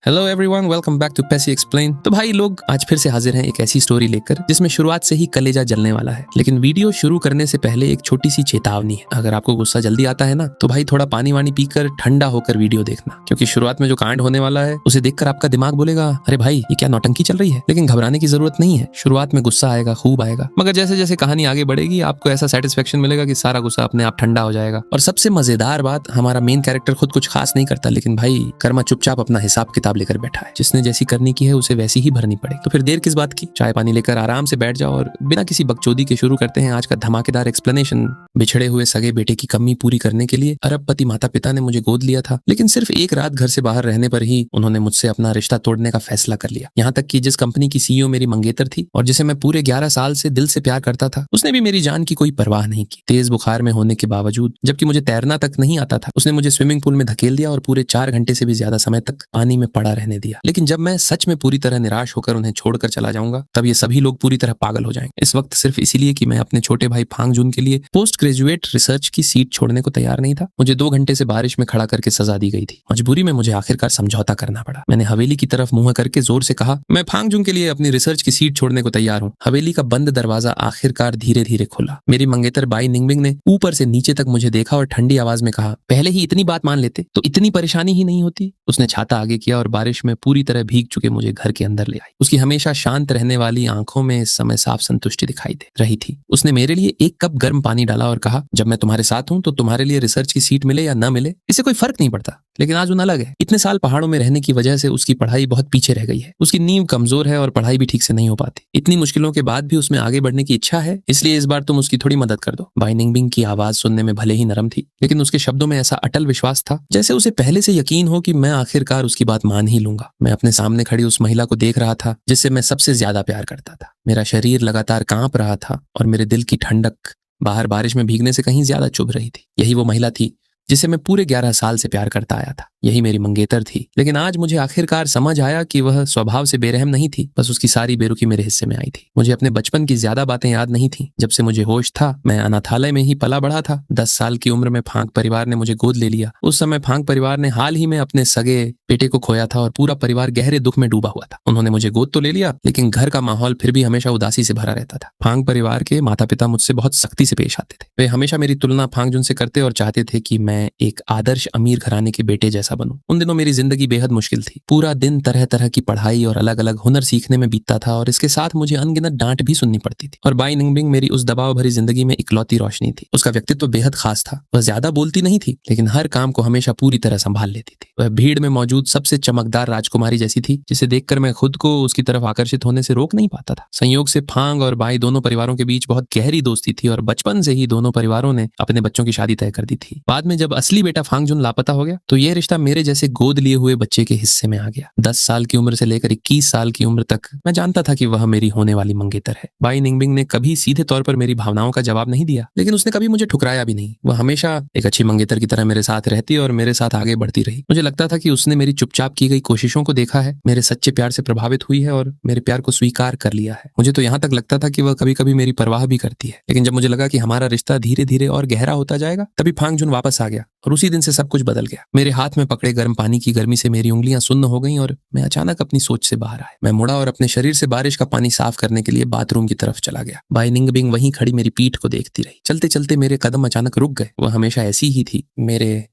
Hello everyone, welcome back to Pacey explain. तो भाई लोग आज फिर से हाजिर हैं एक ऐसी स्टोरी लेकर जिसमें शुरुआत से ही कलेजा जलने वाला है। लेकिन वीडियो शुरू करने से पहले एक छोटी सी चेतावनी है। अगर आपको गुस्सा जल्दी आता है ना तो भाई थोड़ा पानी वानी पीकर ठंडा होकर वीडियो देखना, क्योंकि शुरुआत में जो कांड होने वाला है उसे देखकर आपका दिमाग बोलेगा अरे भाई ये क्या नौटंकी चल रही है। लेकिन घबराने की जरूरत नहीं है। शुरुआत में गुस्सा आएगा, खूब आएगा, मगर जैसे जैसे कहानी आगे बढ़ेगी आपको ऐसा सेटिस्फेक्शन मिलेगा कि सारा गुस्सा अपने आप ठंडा हो जाएगा। और सबसे मजेदार बात, हमारा मेन कैरेक्टर खुद कुछ खास नहीं करता, लेकिन भाई कर्मा चुपचाप अपना हिसाब किताब लेकर बैठा है। जिसने जैसी करनी की है उसे वैसी ही भरनी पड़े। तो फिर देर किस बात की, चाय पानी लेकर आराम से बैठ जाओ और बिना किसी बकचोदी के शुरू करते हैं आज का धमाकेदार एक्सप्लेनेशन। बिछड़े हुए सगे बेटे की कमी पूरी करने के लिए अरबपति माता पिता ने मुझे गोद लिया था, लेकिन सिर्फ एक रात घर से बाहर रहने पर ही उन्होंने मुझसे अपना रिश्ता तोड़ने का फैसला कर लिया। यहाँ तक कि जिस कंपनी की सीईओ मेरी मंगेतर थी और जिसे मैं पूरे 11 साल से दिल से प्यार करता था, उसने भी मेरी जान की कोई परवाह नहीं की। तेज बुखार में होने के बावजूद, जबकि मुझे तैरना तक नहीं आता था, उसने मुझे स्विमिंग पूल में धकेल दिया और पूरे 4 घंटे से भी ज्यादा समय तक पानी में पड़ा रहने दिया। लेकिन जब मैं सच में पूरी तरह निराश होकर उन्हें छोड़कर चला जाऊंगा तब ये सभी लोग पूरी तरह पागल हो जाएंगे। इस वक्त सिर्फ इसीलिए कि मैं अपने छोटे भाई फांगजुन के लिए पोस्ट ग्रेजुएट रिसर्च की सीट छोड़ने को तैयार नहीं था। मुझे 2 घंटे से बारिश में खड़ा करके सजा दी गई थी। मजबूरी में मुझे आखिरकार समझौता करना पड़ा। मैंने हवेली की तरफ मुंह करके जोर से कहा, मैं फांगजुन के लिए अपनी रिसर्च की सीट छोड़ने को तैयार हूँ। हवेली का बंद दरवाजा आखिरकार धीरे धीरे खुला। मेरी मंगेतर बाई निंगबिंग ने ऊपर से नीचे तक मुझे देखा और ठंडी आवाज में कहा, पहले ही इतनी बात मान लेते तो इतनी परेशानी ही नहीं होती। उसने छाता आगे किया और बारिश में पूरी तरह भीग चुके मुझे घर के अंदर ले आई। उसकी हमेशा शांत रहने वाली आंखों में इस समय साफ संतुष्टि दिखाई दे रही थी। उसने मेरे लिए 1 कप गर्म पानी डाला और कहा, जब मैं तुम्हारे साथ हूं तो तुम्हारे लिए रिसर्च की सीट मिले या न मिले इससे कोई फर्क नहीं पड़ता। लेकिन आज उन अलग है। इतने साल पहाड़ों में रहने की वजह से उसकी पढ़ाई बहुत पीछे रह गई है। उसकी नींव कमजोर है और पढ़ाई भी ठीक से नहीं हो पाती। इतनी मुश्किलों के बाद भी उसमें आगे बढ़ने की इच्छा है, इसलिए इस बार तुम उसकी थोड़ी मदद कर दो। बाई निंगबिंग की आवाज सुनने में भले ही नरम थी, लेकिन उसके शब्दों में ऐसा अटल विश्वास था जैसे उसे पहले से यकीन हो कि मैं आखिरकार उसकी बात मान ही लूंगा। मैं अपने सामने खड़ी उस महिला को देख रहा था जिससे मैं सबसे ज्यादा प्यार करता था। मेरा शरीर लगातार कांप रहा था और मेरे दिल की ठंडक बाहर बारिश में भीगने से कहीं ज्यादा चुभ रही थी। यही वो महिला थी जिसे मैं पूरे 11 साल से प्यार करता आया था। यही मेरी मंगेतर थी। लेकिन आज मुझे आखिरकार समझ आया कि वह स्वभाव से बेरहम नहीं थी, बस उसकी सारी बेरुखी मेरे हिस्से में आई थी। मुझे अपने बचपन की ज्यादा बातें याद नहीं थी। जब से मुझे होश था मैं अनाथालय में ही पला बढ़ा था। 10 साल की उम्र में फांक परिवार ने मुझे गोद ले लिया। उस समय फांक परिवार ने हाल ही में अपने सगे बेटे को खोया था और पूरा परिवार गहरे दुख में डूबा हुआ था। उन्होंने मुझे गोद तो ले लिया, लेकिन घर का माहौल फिर भी हमेशा उदासी से भरा रहता था। फांक परिवार के माता पिता मुझसे बहुत सख्ती से पेश आते थे। वे हमेशा मेरी तुलना फांगजुन से करते और चाहते थे कि मैं एक आदर्श अमीर घराने के बेटे जैसा बनूं। उन दिनों मेरी जिंदगी बेहद मुश्किल थी। पूरा दिन तरह तरह की पढ़ाई और अलग अलग हुनर सीखने में बीतता था और इसके साथ मुझे अनगिनत डांट भी सुननी पड़ती थी। और बाई निंगबिंग मेरी उस दबाव भरी जिंदगी में इकलौती रोशनी थी। उसका व्यक्तित्व बेहद खास था। वह ज्यादा बोलती नहीं थी, लेकिन हर काम को हमेशा पूरी तरह संभाल लेती थी। वह भीड़ में मौजूद सबसे चमकदार राजकुमारी जैसी थी, जिसे देखकर मैं खुद को उसकी तरफ आकर्षित होने से रोक नहीं पाता था। संयोग से फांग और बाई दोनों परिवारों के बीच बहुत गहरी दोस्ती थी और बचपन से ही दोनों परिवारों ने अपने बच्चों की शादी तय कर दी थी। बाद में जब असली बेटा फांगजुन लापता हो गया तो यह रिश्ता मेरे जैसे गोद लिए हुए बच्चे के हिस्से में आ गया। 10 साल की उम्र से लेकर 21 साल की उम्र तक मैं जानता था कि वह मेरी होने वाली मंगेतर है। बाई निंगबिंग ने कभी सीधे तौर पर मेरी भावनाओं का जवाब नहीं दिया, लेकिन उसने कभी मुझे ठुकराया भी नहीं। वह हमेशा एक अच्छी मंगेतर की तरह मेरे साथ रहती और मेरे साथ आगे बढ़ती रही। मुझे लगता था कि उसने मेरी चुपचाप की गई कोशिशों को देखा है, मेरे सच्चे प्यार से प्रभावित हुई है और मेरे प्यार को स्वीकार कर लिया है। मुझे तो यहाँ तक लगता था कि वह कभी कभी मेरी परवाह भी करती है। लेकिन जब मुझे लगा कि हमारा रिश्ता धीरे धीरे और गहरा होता जाएगा, तभी फांगजुन वापस आ गया और उसी दिन से सब कुछ बदल गया। मेरे हाथ में पकड़े गर्म पानी की गर्मी से मेरी उंगलियां सुन्न हो गईं और मैं अचानक अपनी सोच से बाहर आया। मैं मुड़ा और अपने शरीर से बारिश का पानी साफ करने के लिए बाथरूम की तरफ चला गया। बाई निंगबिंग वहीं खड़ी मेरी पीठ को देखती रही। चलते चलते मेरे कदम अचानक रुक गए। वह हमेशा ऐसी ही थी।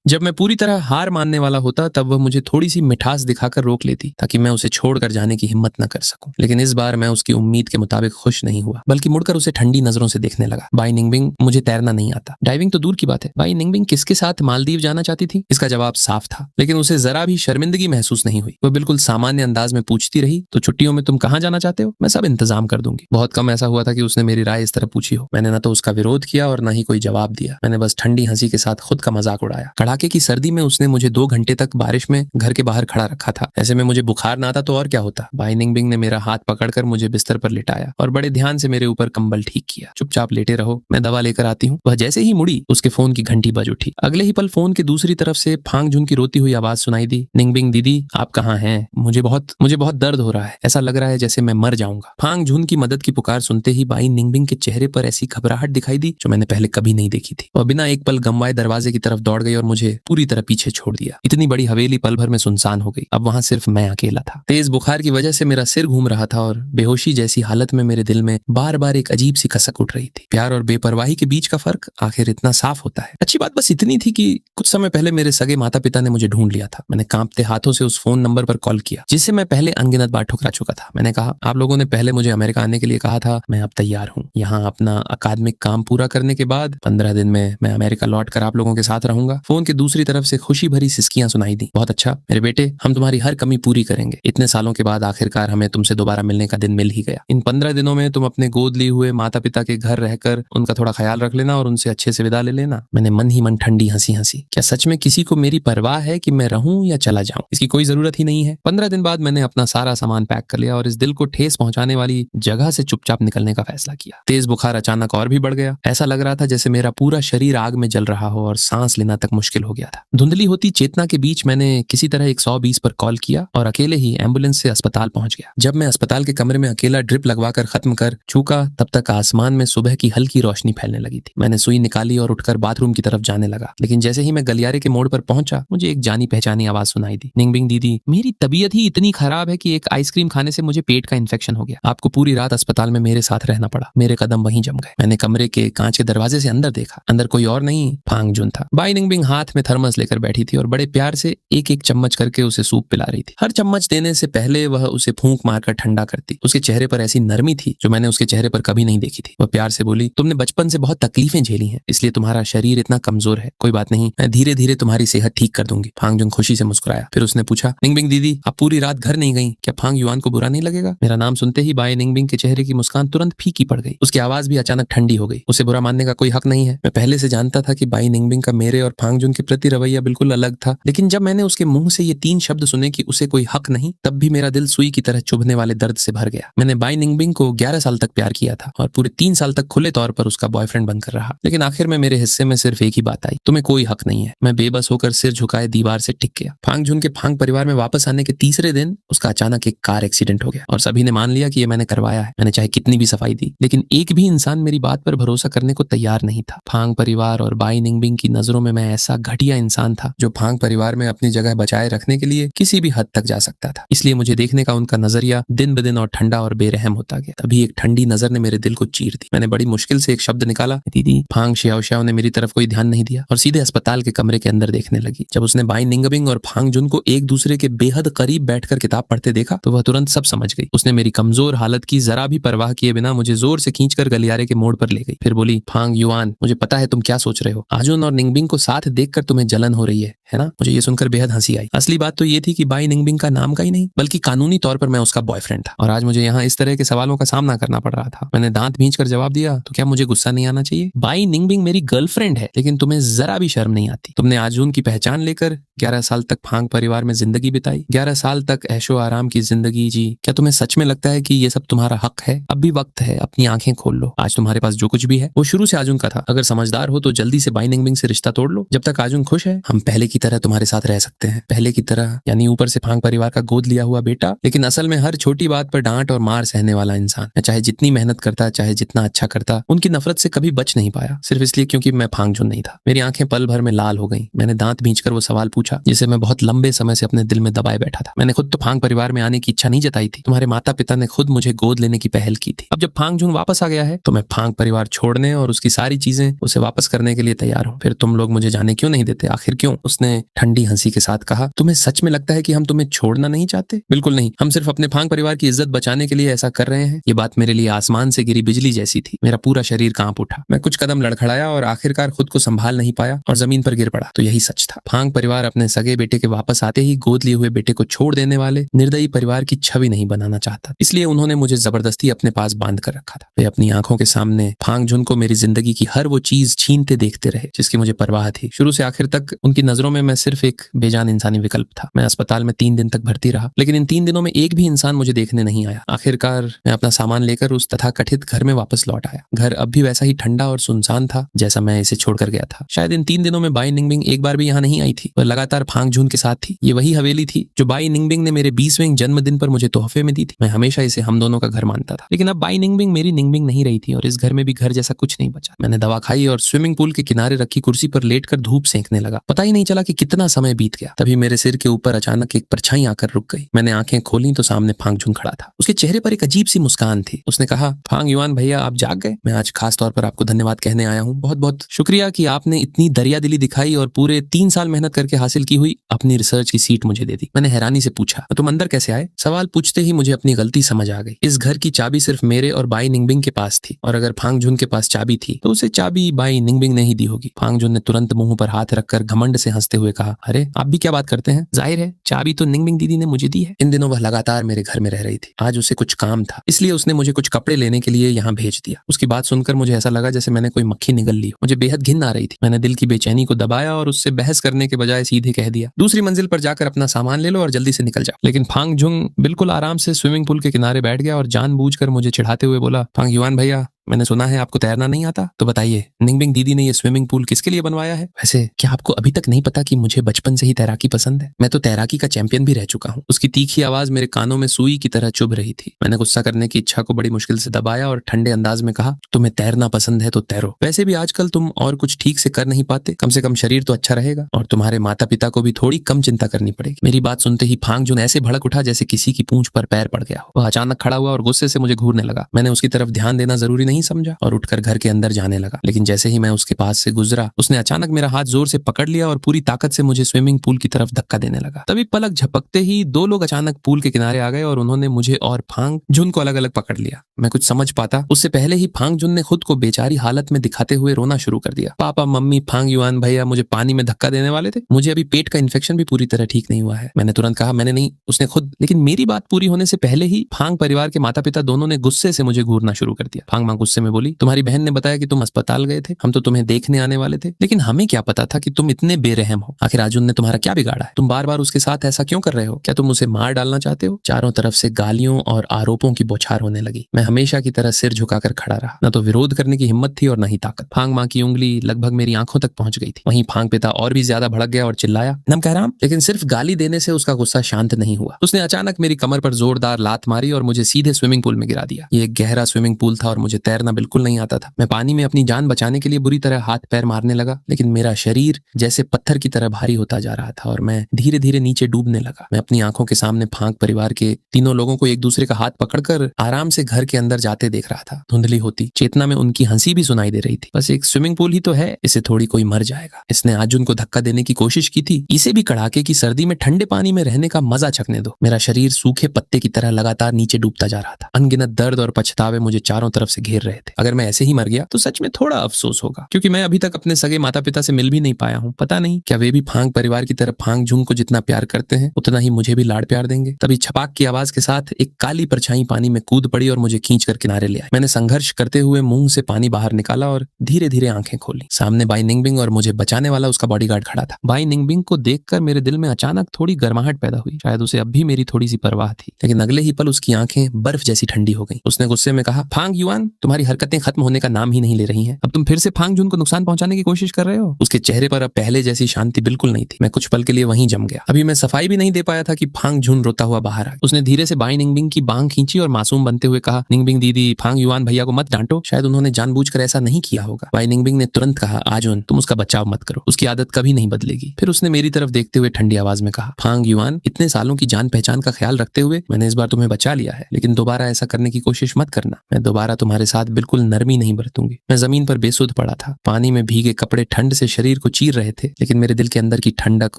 जब मैं पूरी तरह हार मानने वाला होता तब वह मुझे थोड़ी सी मिठास दिखाकर रोक लेती ताकि मैं उसे छोड़कर जाने की हिम्मत न कर सकूं। लेकिन इस बार मैं उसकी उम्मीद के मुताबिक खुश नहीं हुआ, बल्कि मुड़कर उसे ठंडी नजरों से देखने लगा। बाई निंगबिंग, मुझे तैरना नहीं आता। डाइविंग तो दूर की बात है। बाई निंगबिंग किसके साथ मालदीव जाना चाहती थी? इसका जवाब साफ था, लेकिन उसे जरा भी शर्मिंदगी महसूस नहीं हुई। वह बिल्कुल सामान्य अंदाज में पूछती रही, तो छुट्टियों में तुम कहाँ जाना चाहते हो? मैं सब इंतजाम कर दूंगी। बहुत कम ऐसा हुआ था कि उसने मेरी राय इस तरह पूछी हो। मैंने न तो उसका विरोध किया और न ही कोई जवाब दिया। मैंने बस ठंडी हंसी के साथ खुद का मजाक उड़ाया। कड़ाके की सर्दी में उसने मुझे 2 घंटे तक बारिश में घर के बाहर खड़ा रखा था। ऐसे में मुझे बुखार ना आता तो और क्या होता। बाई निंगबिंग ने मेरा हाथ पकड़कर मुझे बिस्तर पर लिटाया और बड़े ध्यान से मेरे ऊपर कंबल ठीक किया। चुपचाप लेटे रहो, मैं दवा लेकर आती हूँ। वह जैसे ही मुड़ी उसके फोन की घंटी बज उठी। अगले अगले ही पल फोन के दूसरी तरफ से फांग झुन की रोती हुई आवाज सुनाई दी, निंगबिंग दीदी आप कहाँ हैं? मुझे बहुत दर्द हो रहा है, ऐसा लग रहा है जैसे मैं मर जाऊंगा। फांग झुन की मदद की पुकार सुनते ही बाई निंगबिंग के चेहरे पर ऐसी घबराहट दिखाई दी जो मैंने पहले कभी नहीं देखी थी। वह बिना एक पल गंवाए दरवाजे की तरफ दौड़ गई और मुझे पूरी तरह पीछे छोड़ दिया। इतनी बड़ी हवेली पल भर में सुनसान हो गई। अब वहां सिर्फ मैं अकेला था। तेज बुखार की वजह से मेरा सिर घूम रहा था और बेहोशी जैसी हालत में मेरे दिल में बार बार एक अजीब सी कसक उठ रही थी। प्यार और बेपरवाही के बीच का फर्क आखिर इतना साफ होता है। अच्छी बात बस इतनी थी कि कुछ समय पहले मेरे सगे माता पिता ने मुझे ढूंढ लिया था। मैंने कांपते हाथों से उस फोन नंबर पर कॉल किया जिसे मैं पहले अनगिनत बार ठुकरा चुका था। मैंने कहा, आप लोगों ने पहले मुझे अमेरिका आने के लिए कहा था, मैं अब तैयार हूँ। यहाँ अपना अकादमिक काम पूरा करने के बाद 15 दिन में मैं अमेरिका लौट कर आप लोगों के साथ रहूंगा। फोन की दूसरी तरफ से खुशी भरी सिसकियां सुनाई दी। बहुत अच्छा मेरे बेटे, हम तुम्हारी हर कमी पूरी करेंगे। इतने सालों के बाद आखिरकार हमें तुमसे दोबारा मिलने का दिन मिल ही गया। इन 15 दिनों में तुम अपने गोद लिए हुए माता पिता के घर रहकर उनका थोड़ा ख्याल रख लेना और उनसे अच्छे से विदा ले लेना। मैंने मन ही मन ठंडी हंसी हंसी। क्या सच में किसी को मेरी परवाह है कि मैं रहूं या चला जाऊं? इसकी कोई जरूरत ही नहीं है। 15 दिन बाद मैंने अपना सारा सामान पैक कर लिया और इस दिल को ठेस पहुंचाने वाली जगह से चुपचाप निकलने का फैसला किया। तेज बुखार अचानक और भी बढ़ गया। ऐसा लग रहा था जैसे मेरा पूरा शरीर आग में जल रहा हो और सांस लेना तक मुश्किल हो गया था। धुंधली होती चेतना के बीच मैंने किसी तरह 120 पर कॉल किया और अकेले ही एम्बुलेंस से अस्पताल पहुंच गया। जब मैं अस्पताल के कमरे में अकेला ड्रिप लगवाकर खत्म कर चूका तब तक आसमान में सुबह की हल्की रोशनी फैलने लगी थी। मैंने सुई निकाली और उठकर बाथरूम की तरफ जाने लगा, लेकिन जैसे ही मैं गलियारे के मोड़ पर पहुंचा मुझे एक जानी पहचानी आवाज सुनाई दी, निंगबिंग दीदी, मेरी तबीयत ही इतनी खराब है कि एक आइसक्रीम खाने से मुझे पेट का इन्फेक्शन हो गया। आपको पूरी रात अस्पताल में मेरे साथ रहना पड़ा। मेरे कदम वहीं जम गए। मैंने कमरे के कांच के दरवाजे से अंदर देखा। अंदर कोई और नहीं, फांग झुन था। बाई निंगबिंग हाथ में थर्मस लेकर बैठी थी और बड़े प्यार से एक एक चम्मच करके उसे सूप पिला रही थी। हर चम्मच देने से पहले वह उसे फूंक मारकर ठंडा करती। उसके चेहरे पर ऐसी नरमी थी जो मैंने उसके चेहरे पर कभी नहीं देखी थी। वह प्यार से बोली, तुमने बचपन से बहुत तकलीफें झेली हैं, इसलिए तुम्हारा शरीर इतना कमजोर है। कोई बात नहीं, मैं धीरे धीरे तुम्हारी सेहत ठीक कर दूंगी। फांग झुन खुशी से मुस्कुराया। फिर उसने पूछा, निंगबिंग दीदी, आप पूरी रात घर नहीं गई, क्या फांग युआन को बुरा नहीं लगेगा? मेरा नाम सुनते ही बाई निंगबिंग के चेहरे की मुस्कान तुरंत फीकी पड़ गई। उसकी आवाज भी अचानक ठंडी हो गई। उसे बुरा मानने का कोई हक नहीं है। मैं पहले से जानता था कि बाई निंगबिंग का मेरे और फांग झुन के प्रति रवैया बिल्कुल अलग था, लेकिन जब मैंने उसके मुंह से ये 3 शब्द सुने कि उसे कोई हक नहीं, तब भी मेरा दिल सुई की तरह चुभने वाले दर्द से भर गया। मैंने बाई निंगबिंग को 11 साल तक प्यार किया था और पूरे 3 साल तक खुले तौर पर उसका बॉयफ्रेंड बनकर रहा, लेकिन आखिर में मेरे हिस्से में सिर्फ एक ही बात आई, तुम्हें कोई हक नहीं है। मैं बेबस होकर सिर झुकाए दीवार से टिक गया। फांग झुन के फांग परिवार में वापस आने के तीसरे दिन उसका अचानक एक कार एक्सीडेंट हो गया और सभी ने मान लिया कि ये मैंने करवाया है। मैंने चाहे कितनी भी सफाई दी, लेकिन एक भी इंसान मेरी बात पर भरोसा करने को तैयार नहीं था। फांग परिवार और बाई निंगबिंग की नजरों में मैं ऐसा घटिया इंसान था जो फांग परिवार में अपनी जगह बचाए रखने के लिए किसी भी हद तक जा सकता था। इसलिए मुझे देखने का उनका नजरिया दिन ब दिन और ठंडा और बेरहम होता गया। तभी एक ठंडी नजर ने मेरे दिल को चीर दी। मैंने बड़ी मुश्किल से एक शब्द निकाला, दीदी। फांग श्याओ ने मेरी तरफ कोई ध्यान नहीं दिया और सीधे अस्पताल के कमरे के अंदर देखने लगी। जब उसने बाई निंगबिंग और फांग झुन को एक दूसरे के बेहद करीब बैठकर किताब पढ़ते देखा तो वह तुरंत सब समझ गई। उसने मेरी कमजोर हालत की जरा भी परवाह किए बिना मुझे जोर से खींचकर गलियारे के मोड़ पर ले गई। फिर बोली, फांग युआन, मुझे पता है तुम क्या सोच रहे हो। आजुन और निंगबिंग को साथ देखकर तुम्हें जलन हो रही है ना? मुझे ये सुनकर बेहद हंसी आई। असली बात तो ये थी कि बाई निंगबिंग का नाम का ही नहीं बल्कि कानूनी तौर पर मैं उसका बॉयफ्रेंड था और आज मुझे यहाँ इस तरह के सवालों का सामना करना पड़ रहा था। मैंने दांत भींचकर जवाब दिया, तो क्या मुझे गुस्सा नहीं आना चाहिए? बाई निंगबिंग मेरी गर्लफ्रेंड है, लेकिन तुम्हें जरा भी शर्म नहीं आती। तुमने आजुन की पहचान लेकर 11 साल तक फांग परिवार में जिंदगी बिताई, 11 साल तक ऐशो आराम की जिंदगी जी। क्या तुम्हें सच में लगता है कि ये सब तुम्हारा हक है? अब भी वक्त है, अपनी आंखें खोल लो। आज तुम्हारे पास जो कुछ भी है वो शुरू से आजुन का था। अगर समझदार हो तो जल्दी से बाई निंगबिंग से रिश्ता तोड़ लो। जब तक आजुन खुश है हम पहले की तरह तुम्हारे साथ रह सकते हैं। पहले की तरह यानी ऊपर से फांग परिवार का गोद लिया हुआ बेटा, लेकिन असल में हर छोटी बात पर डांट और मार सहने वाला इंसान। मैं चाहे जितनी मेहनत करता, चाहे जितना अच्छा करता, उनकी नफरत से कभी बच नहीं पाया, सिर्फ इसलिए क्योंकि मैं फांग झुन नहीं था। मेरी आंखें पल भर में लाल हो गईं। मैंने दांत भींचकर वो सवाल पूछा जिसे मैं बहुत लंबे समय से अपने दिल में दबाए बैठा था। मैंने खुद तो फांग परिवार में आने की इच्छा नहीं जताई थी, तुम्हारे माता पिता ने खुद मुझे गोद लेने की पहल की थी। अब जब फांग झुन वापस आ गया है तो मैं फांग परिवार छोड़ने और उसकी सारी चीजें उसे वापस करने के लिए तैयार हूँ। फिर तुम लोग मुझे जाने क्यों नहीं देते? आखिर क्यों? उसने ठंडी हंसी के साथ कहा, तुम्हें सच में लगता है कि हम तुम्हें छोड़ना नहीं चाहते? बिल्कुल नहीं, हम सिर्फ अपने फांग परिवार की इज्जत बचाने के लिए ऐसा कर रहे हैं। ये बात मेरे लिए आसमान से गिरी बिजली जैसी थी। मेरा पूरा शरीर कांप उठा। मैं कुछ कदम लड़खड़ाया और आखिरकार खुद को संभाल नहीं पाया और जमीन पर गिर पड़ा। तो यही सच था। फांग परिवार अपने सगे बेटे के वापस आते ही गोद लिए हुए बेटे को छोड़ देने वाले निर्दयी परिवार की छवि नहीं बनाना चाहता, इसलिए उन्होंने मुझे जबरदस्ती अपने पास बांध कर रखा था। वे अपनी आंखों के सामने फांग झुन को मेरी जिंदगी की हर वो चीज छीनते देखते रहे जिसकी मुझे परवाह थी। शुरू से आखिर तक उनकी नजरों में मैं सिर्फ एक बेजान इंसानी विकल्प था। मैं अस्पताल में 3 दिन तक भर्ती रहा, लेकिन इन 3 दिनों में एक भी इंसान मुझे देखने नहीं आया। आखिरकार मैं अपना सामान लेकर उस तथाकथित घर में वापस लौट आया। घर अब भी वैसा ही ठंडा और सुनसान था जैसा मैं इसे छोड़कर गया था। शायद इन 3 दिनों में बाई निंगबिंग एक बार भी यहाँ नहीं आई थी, वह लगातार फांग झून के साथ थी। ये वही हवेली थी जो बाई निंगबिंग ने मेरे 20वें जन्मदिन पर मुझे तोहफे में दी थी। मैं हमेशा इसे हम दोनों का घर मानता था, लेकिन अब बाई निंगबिंग मेरी निंगबिंग नहीं रही थी और इस घर में भी घर जैसा कुछ नहीं बचा। मैंने दवा खाई और स्विमिंग पूल के किनारे रखी कुर्सी पर लेटकर धूप सेंकने लगा। पता ही नहीं चला कि कितना समय बीत गया। तभी मेरे सिर के ऊपर अचानक एक परछाई आकर रुक गई। मैंने आंखें खोली तो सामने फांग झून खड़ा था। उसके चेहरे पर एक अजीब सी मुस्कान थी। उसने कहा, फांग युआन भैया, आप जाग गए? मैं आज खास तौर पर आपको धन्यवाद कहने आया हूँ। बहुत बहुत शुक्रिया कि आपने इतनी दरिया दिली दिखाई और पूरे 3 साल मेहनत करके हासिल की हुई अपनी रिसर्च की सीट मुझे दे दी। मैंने हैरानी से पूछा, तुम अंदर कैसे आए? सवाल पूछते ही मुझे अपनी गलती समझ आ गई। इस घर की चाबी सिर्फ मेरे और बाई निंगबिंग के पास थी, और अगर फांग झून के पास चाबी थी तो उसे चाबी बाई निंगबिंग ने ही दी होगी। फांग झून ने तुरंत मुंह पर हाथ रखकर घमंड से हंसते हुए कहा, अरे आप भी क्या बात करते हैं? जाहिर है चाबी तो निंगबिंग दीदी ने मुझे दी है। इन दिनों वह लगातार मेरे घर में रह रही थी। आज उसे कुछ काम था, इसलिए उसने मुझे कुछ कपड़े लेने के लिए यहाँ भेज दिया। उसकी बात सुनकर मुझे ऐसा लगा जैसे मैंने कोई मक्खी निगल ली हो। मुझे बेहद घिन आ रही थी। मैंने दिल की बेचैनी को दबाया और उससे बहस करने के बजाय सीधे कह दिया, दूसरी मंजिल पर जाकर अपना सामान ले लो और जल्दी से निकल जाओ। लेकिन फांग झुंग बिल्कुल आराम से स्विमिंग पूल के किनारे बैठ गया और जानबूझकर मुझे चिढ़ाते हुए बोला, फांग युआन भैया, मैंने सुना है आपको तैरना नहीं आता, तो बताइए निंगबिंग दीदी ने ये स्विमिंग पूल किसके लिए बनवाया है? वैसे क्या आपको अभी तक नहीं पता कि मुझे बचपन से ही तैराकी पसंद है? मैं तो तैराकी का चैंपियन भी रह चुका हूँ। उसकी तीखी आवाज मेरे कानों में सुई की तरह चुभ रही थी। मैंने गुस्सा करने की इच्छा को बड़ी मुश्किल से दबाया और ठंडे अंदाज में कहा, तुम्हें तैरना पसंद है तो तैरो। वैसे भी आजकल तुम और कुछ ठीक से कर नहीं पाते, कम से कम शरीर तो अच्छा रहेगा और तुम्हारे माता पिता को भी थोड़ी कम चिंता करनी पड़ेगी। मेरी बात सुनते ही फांग झून ऐसे भड़क उठा जैसे किसी की पूंछ पर पैर पड़ गया हो। वह अचानक खड़ा हुआ और गुस्से से मुझे घूरने लगा। मैंने उसकी तरफ ध्यान देना जरूरी नहीं समझा और उठकर घर के अंदर जाने लगा। लेकिन जैसे ही मैं उसके पास से गुजरा, उसने अचानक मेरा हाथ जोर से पकड़ लिया और पूरी ताकत से मुझे स्विमिंग पूल की तरफ धक्का देने लगा। तभी पलक झपकते ही 2 लोग अचानक पूल के किनारे आ गए और उन्होंने मुझे और फांग झुन को अलग अलग पकड़ लिया। मैं कुछ समझ पाता उससे पहले ही फांग झुन ने खुद को बेचारी हालत में दिखाते हुए रोना शुरू कर दिया। पापा, मम्मी, फांग युआन भैया मुझे पानी में धक्का देने वाले थे। मुझे अभी पेट का इन्फेक्शन भी पूरी तरह ठीक नहीं हुआ है। मैंने तुरंत कहा, मैंने नहीं, उसने खुद। लेकिन मेरी बात पूरी होने से पहले ही फांग परिवार के माता पिता दोनों ने गुस्से से मुझे घूरना शुरू कर दिया। फांग मां गुस्से में बोली, तुम्हारी बहन ने बताया कि तुम अस्पताल गए थे, हम तो तुम्हें देखने आने वाले थे, लेकिन हमें क्या पता था कि तुम इतने बेरहम हो। आखिर अर्जुन ने तुम्हारा क्या बिगाड़ा है? तुम बार बार उसके साथ ऐसा क्यों कर रहे हो? क्या तुम उसे मार डालना चाहते हो? चारों तरफ से गालियों और आरोपों की बौछार होने लगी। मैं हमेशा की तरह सिर झुकाकर खड़ा रहा। न तो विरोध करने की हिम्मत थी और न ही ताकत। फांग मां की उंगली लगभग मेरी आंखों तक पहुंच गई थी। वहीं फांग पिता और भी ज्यादा भड़क गया और चिल्लाया, नमकहराम। लेकिन सिर्फ गाली देने से उसका गुस्सा शांत नहीं हुआ। उसने अचानक मेरी कमर पर जोरदार लात मारी और मुझे सीधे स्विमिंग पूल में गिरा दिया। ये एक गहरा स्विमिंग पूल था और मुझे तैरना बिल्कुल नहीं आता था। मैं पानी में अपनी जान बचाने के लिए बुरी तरह हाथ पैर मारने लगा, लेकिन मेरा शरीर जैसे पत्थर की तरह भारी होता जा रहा था और मैं धीरे धीरे नीचे डूबने लगा। मैं अपनी आंखों के सामने फांग परिवार के तीनों लोगों को एक दूसरे का हाथ पकड़कर आराम से घर के अंदर जाते देख रहा था। धुंधली होती चेतना में उनकी हंसी भी सुनाई दे रही थी। बस एक स्विमिंग पूल ही तो है, इसे थोड़ी कोई मर जाएगा। इसने अर्जुन को धक्का देने की कोशिश की थी, इसे भी कड़ाके की सर्दी में ठंडे पानी में रहने का मजा चखने दो। मेरा शरीर सूखे पत्ते की तरह लगातार नीचे डूबता जा रहा था। अनगिनत दर्द और पछतावे मुझे चारों तरफ से घेर रहे थे। अगर मैं ऐसे ही मर गया तो सच में थोड़ा अफसोस होगा, क्योंकि मैं अभी तक अपने सगे माता पिता से मिल भी नहीं पाया हूँ। पता नहीं क्या वे भी फांग परिवार की तरफ फांग झुंग को जितना प्यार करते हैं उतना ही मुझे भी लाड़ प्यार देंगे। तभी छपाक की आवाज के साथ एक काली परछाई पानी में कूद पड़ी और मुझे खींचकर किनारे ले आई। मैंने संघर्ष करते हुए मुंह से पानी बाहर निकाला और धीरे धीरे आंखें खोली। सामने बाई निंगबिंग और मुझे बचाने वाला उसका बॉडीगार्ड खड़ा था। बाई निंगबिंग को देखकर मेरे दिल में अचानक थोड़ी गर्माहट पैदा हुई। शायद उसे अब भी मेरी थोड़ी सी परवाह थी, लेकिन अगले ही पल उसकी आंखें बर्फ जैसी ठंडी हो गई। उसने गुस्से में कहा, फांग युआन, तुम्हारी हरकतें खत्म होने का नाम ही नहीं ले रही हैं। अब तुम फिर से फांग झुन को नुकसान पहुंचाने की कोशिश कर रहे हो। उसके चेहरे पर अब पहले जैसी शांति बिल्कुल नहीं थी। मैं कुछ पल के लिए वहीं जम गया। अभी मैं सफाई भी नहीं दे पाया था कि फांग झुन रोता हुआ बाहर आया। उसने धीरे से बाई निंगबिंग की बांग खींची और मासूम बनते हुए कहा, निंगबिंग दीदी, फांग युआन भैया को मत डांटो, शायद उन्होंने जानबूझकर ऐसा नहीं किया होगा। बाई निंगबिंग ने तुरंत कहा, आजुन, तुम उसका बचाव मत करो, उसकी आदत कभी नहीं बदलेगी। फिर उसने मेरी तरफ देखते हुए ठंडी आवाज में कहा, फांग युआन, इतने सालों की जान पहचान का ख्याल रखते हुए मैंने इस बार तुम्हें बचा लिया है, लेकिन दोबारा ऐसा करने की कोशिश मत करना। मैं दोबारा तुम्हारे साथ बिल्कुल नरमी नहीं बरतूंगी। मैं जमीन पर बेसुध पड़ा था। पानी में भीगे कपड़े ठंड से शरीर को चीर रहे थे, लेकिन मेरे दिल के अंदर की ठंडक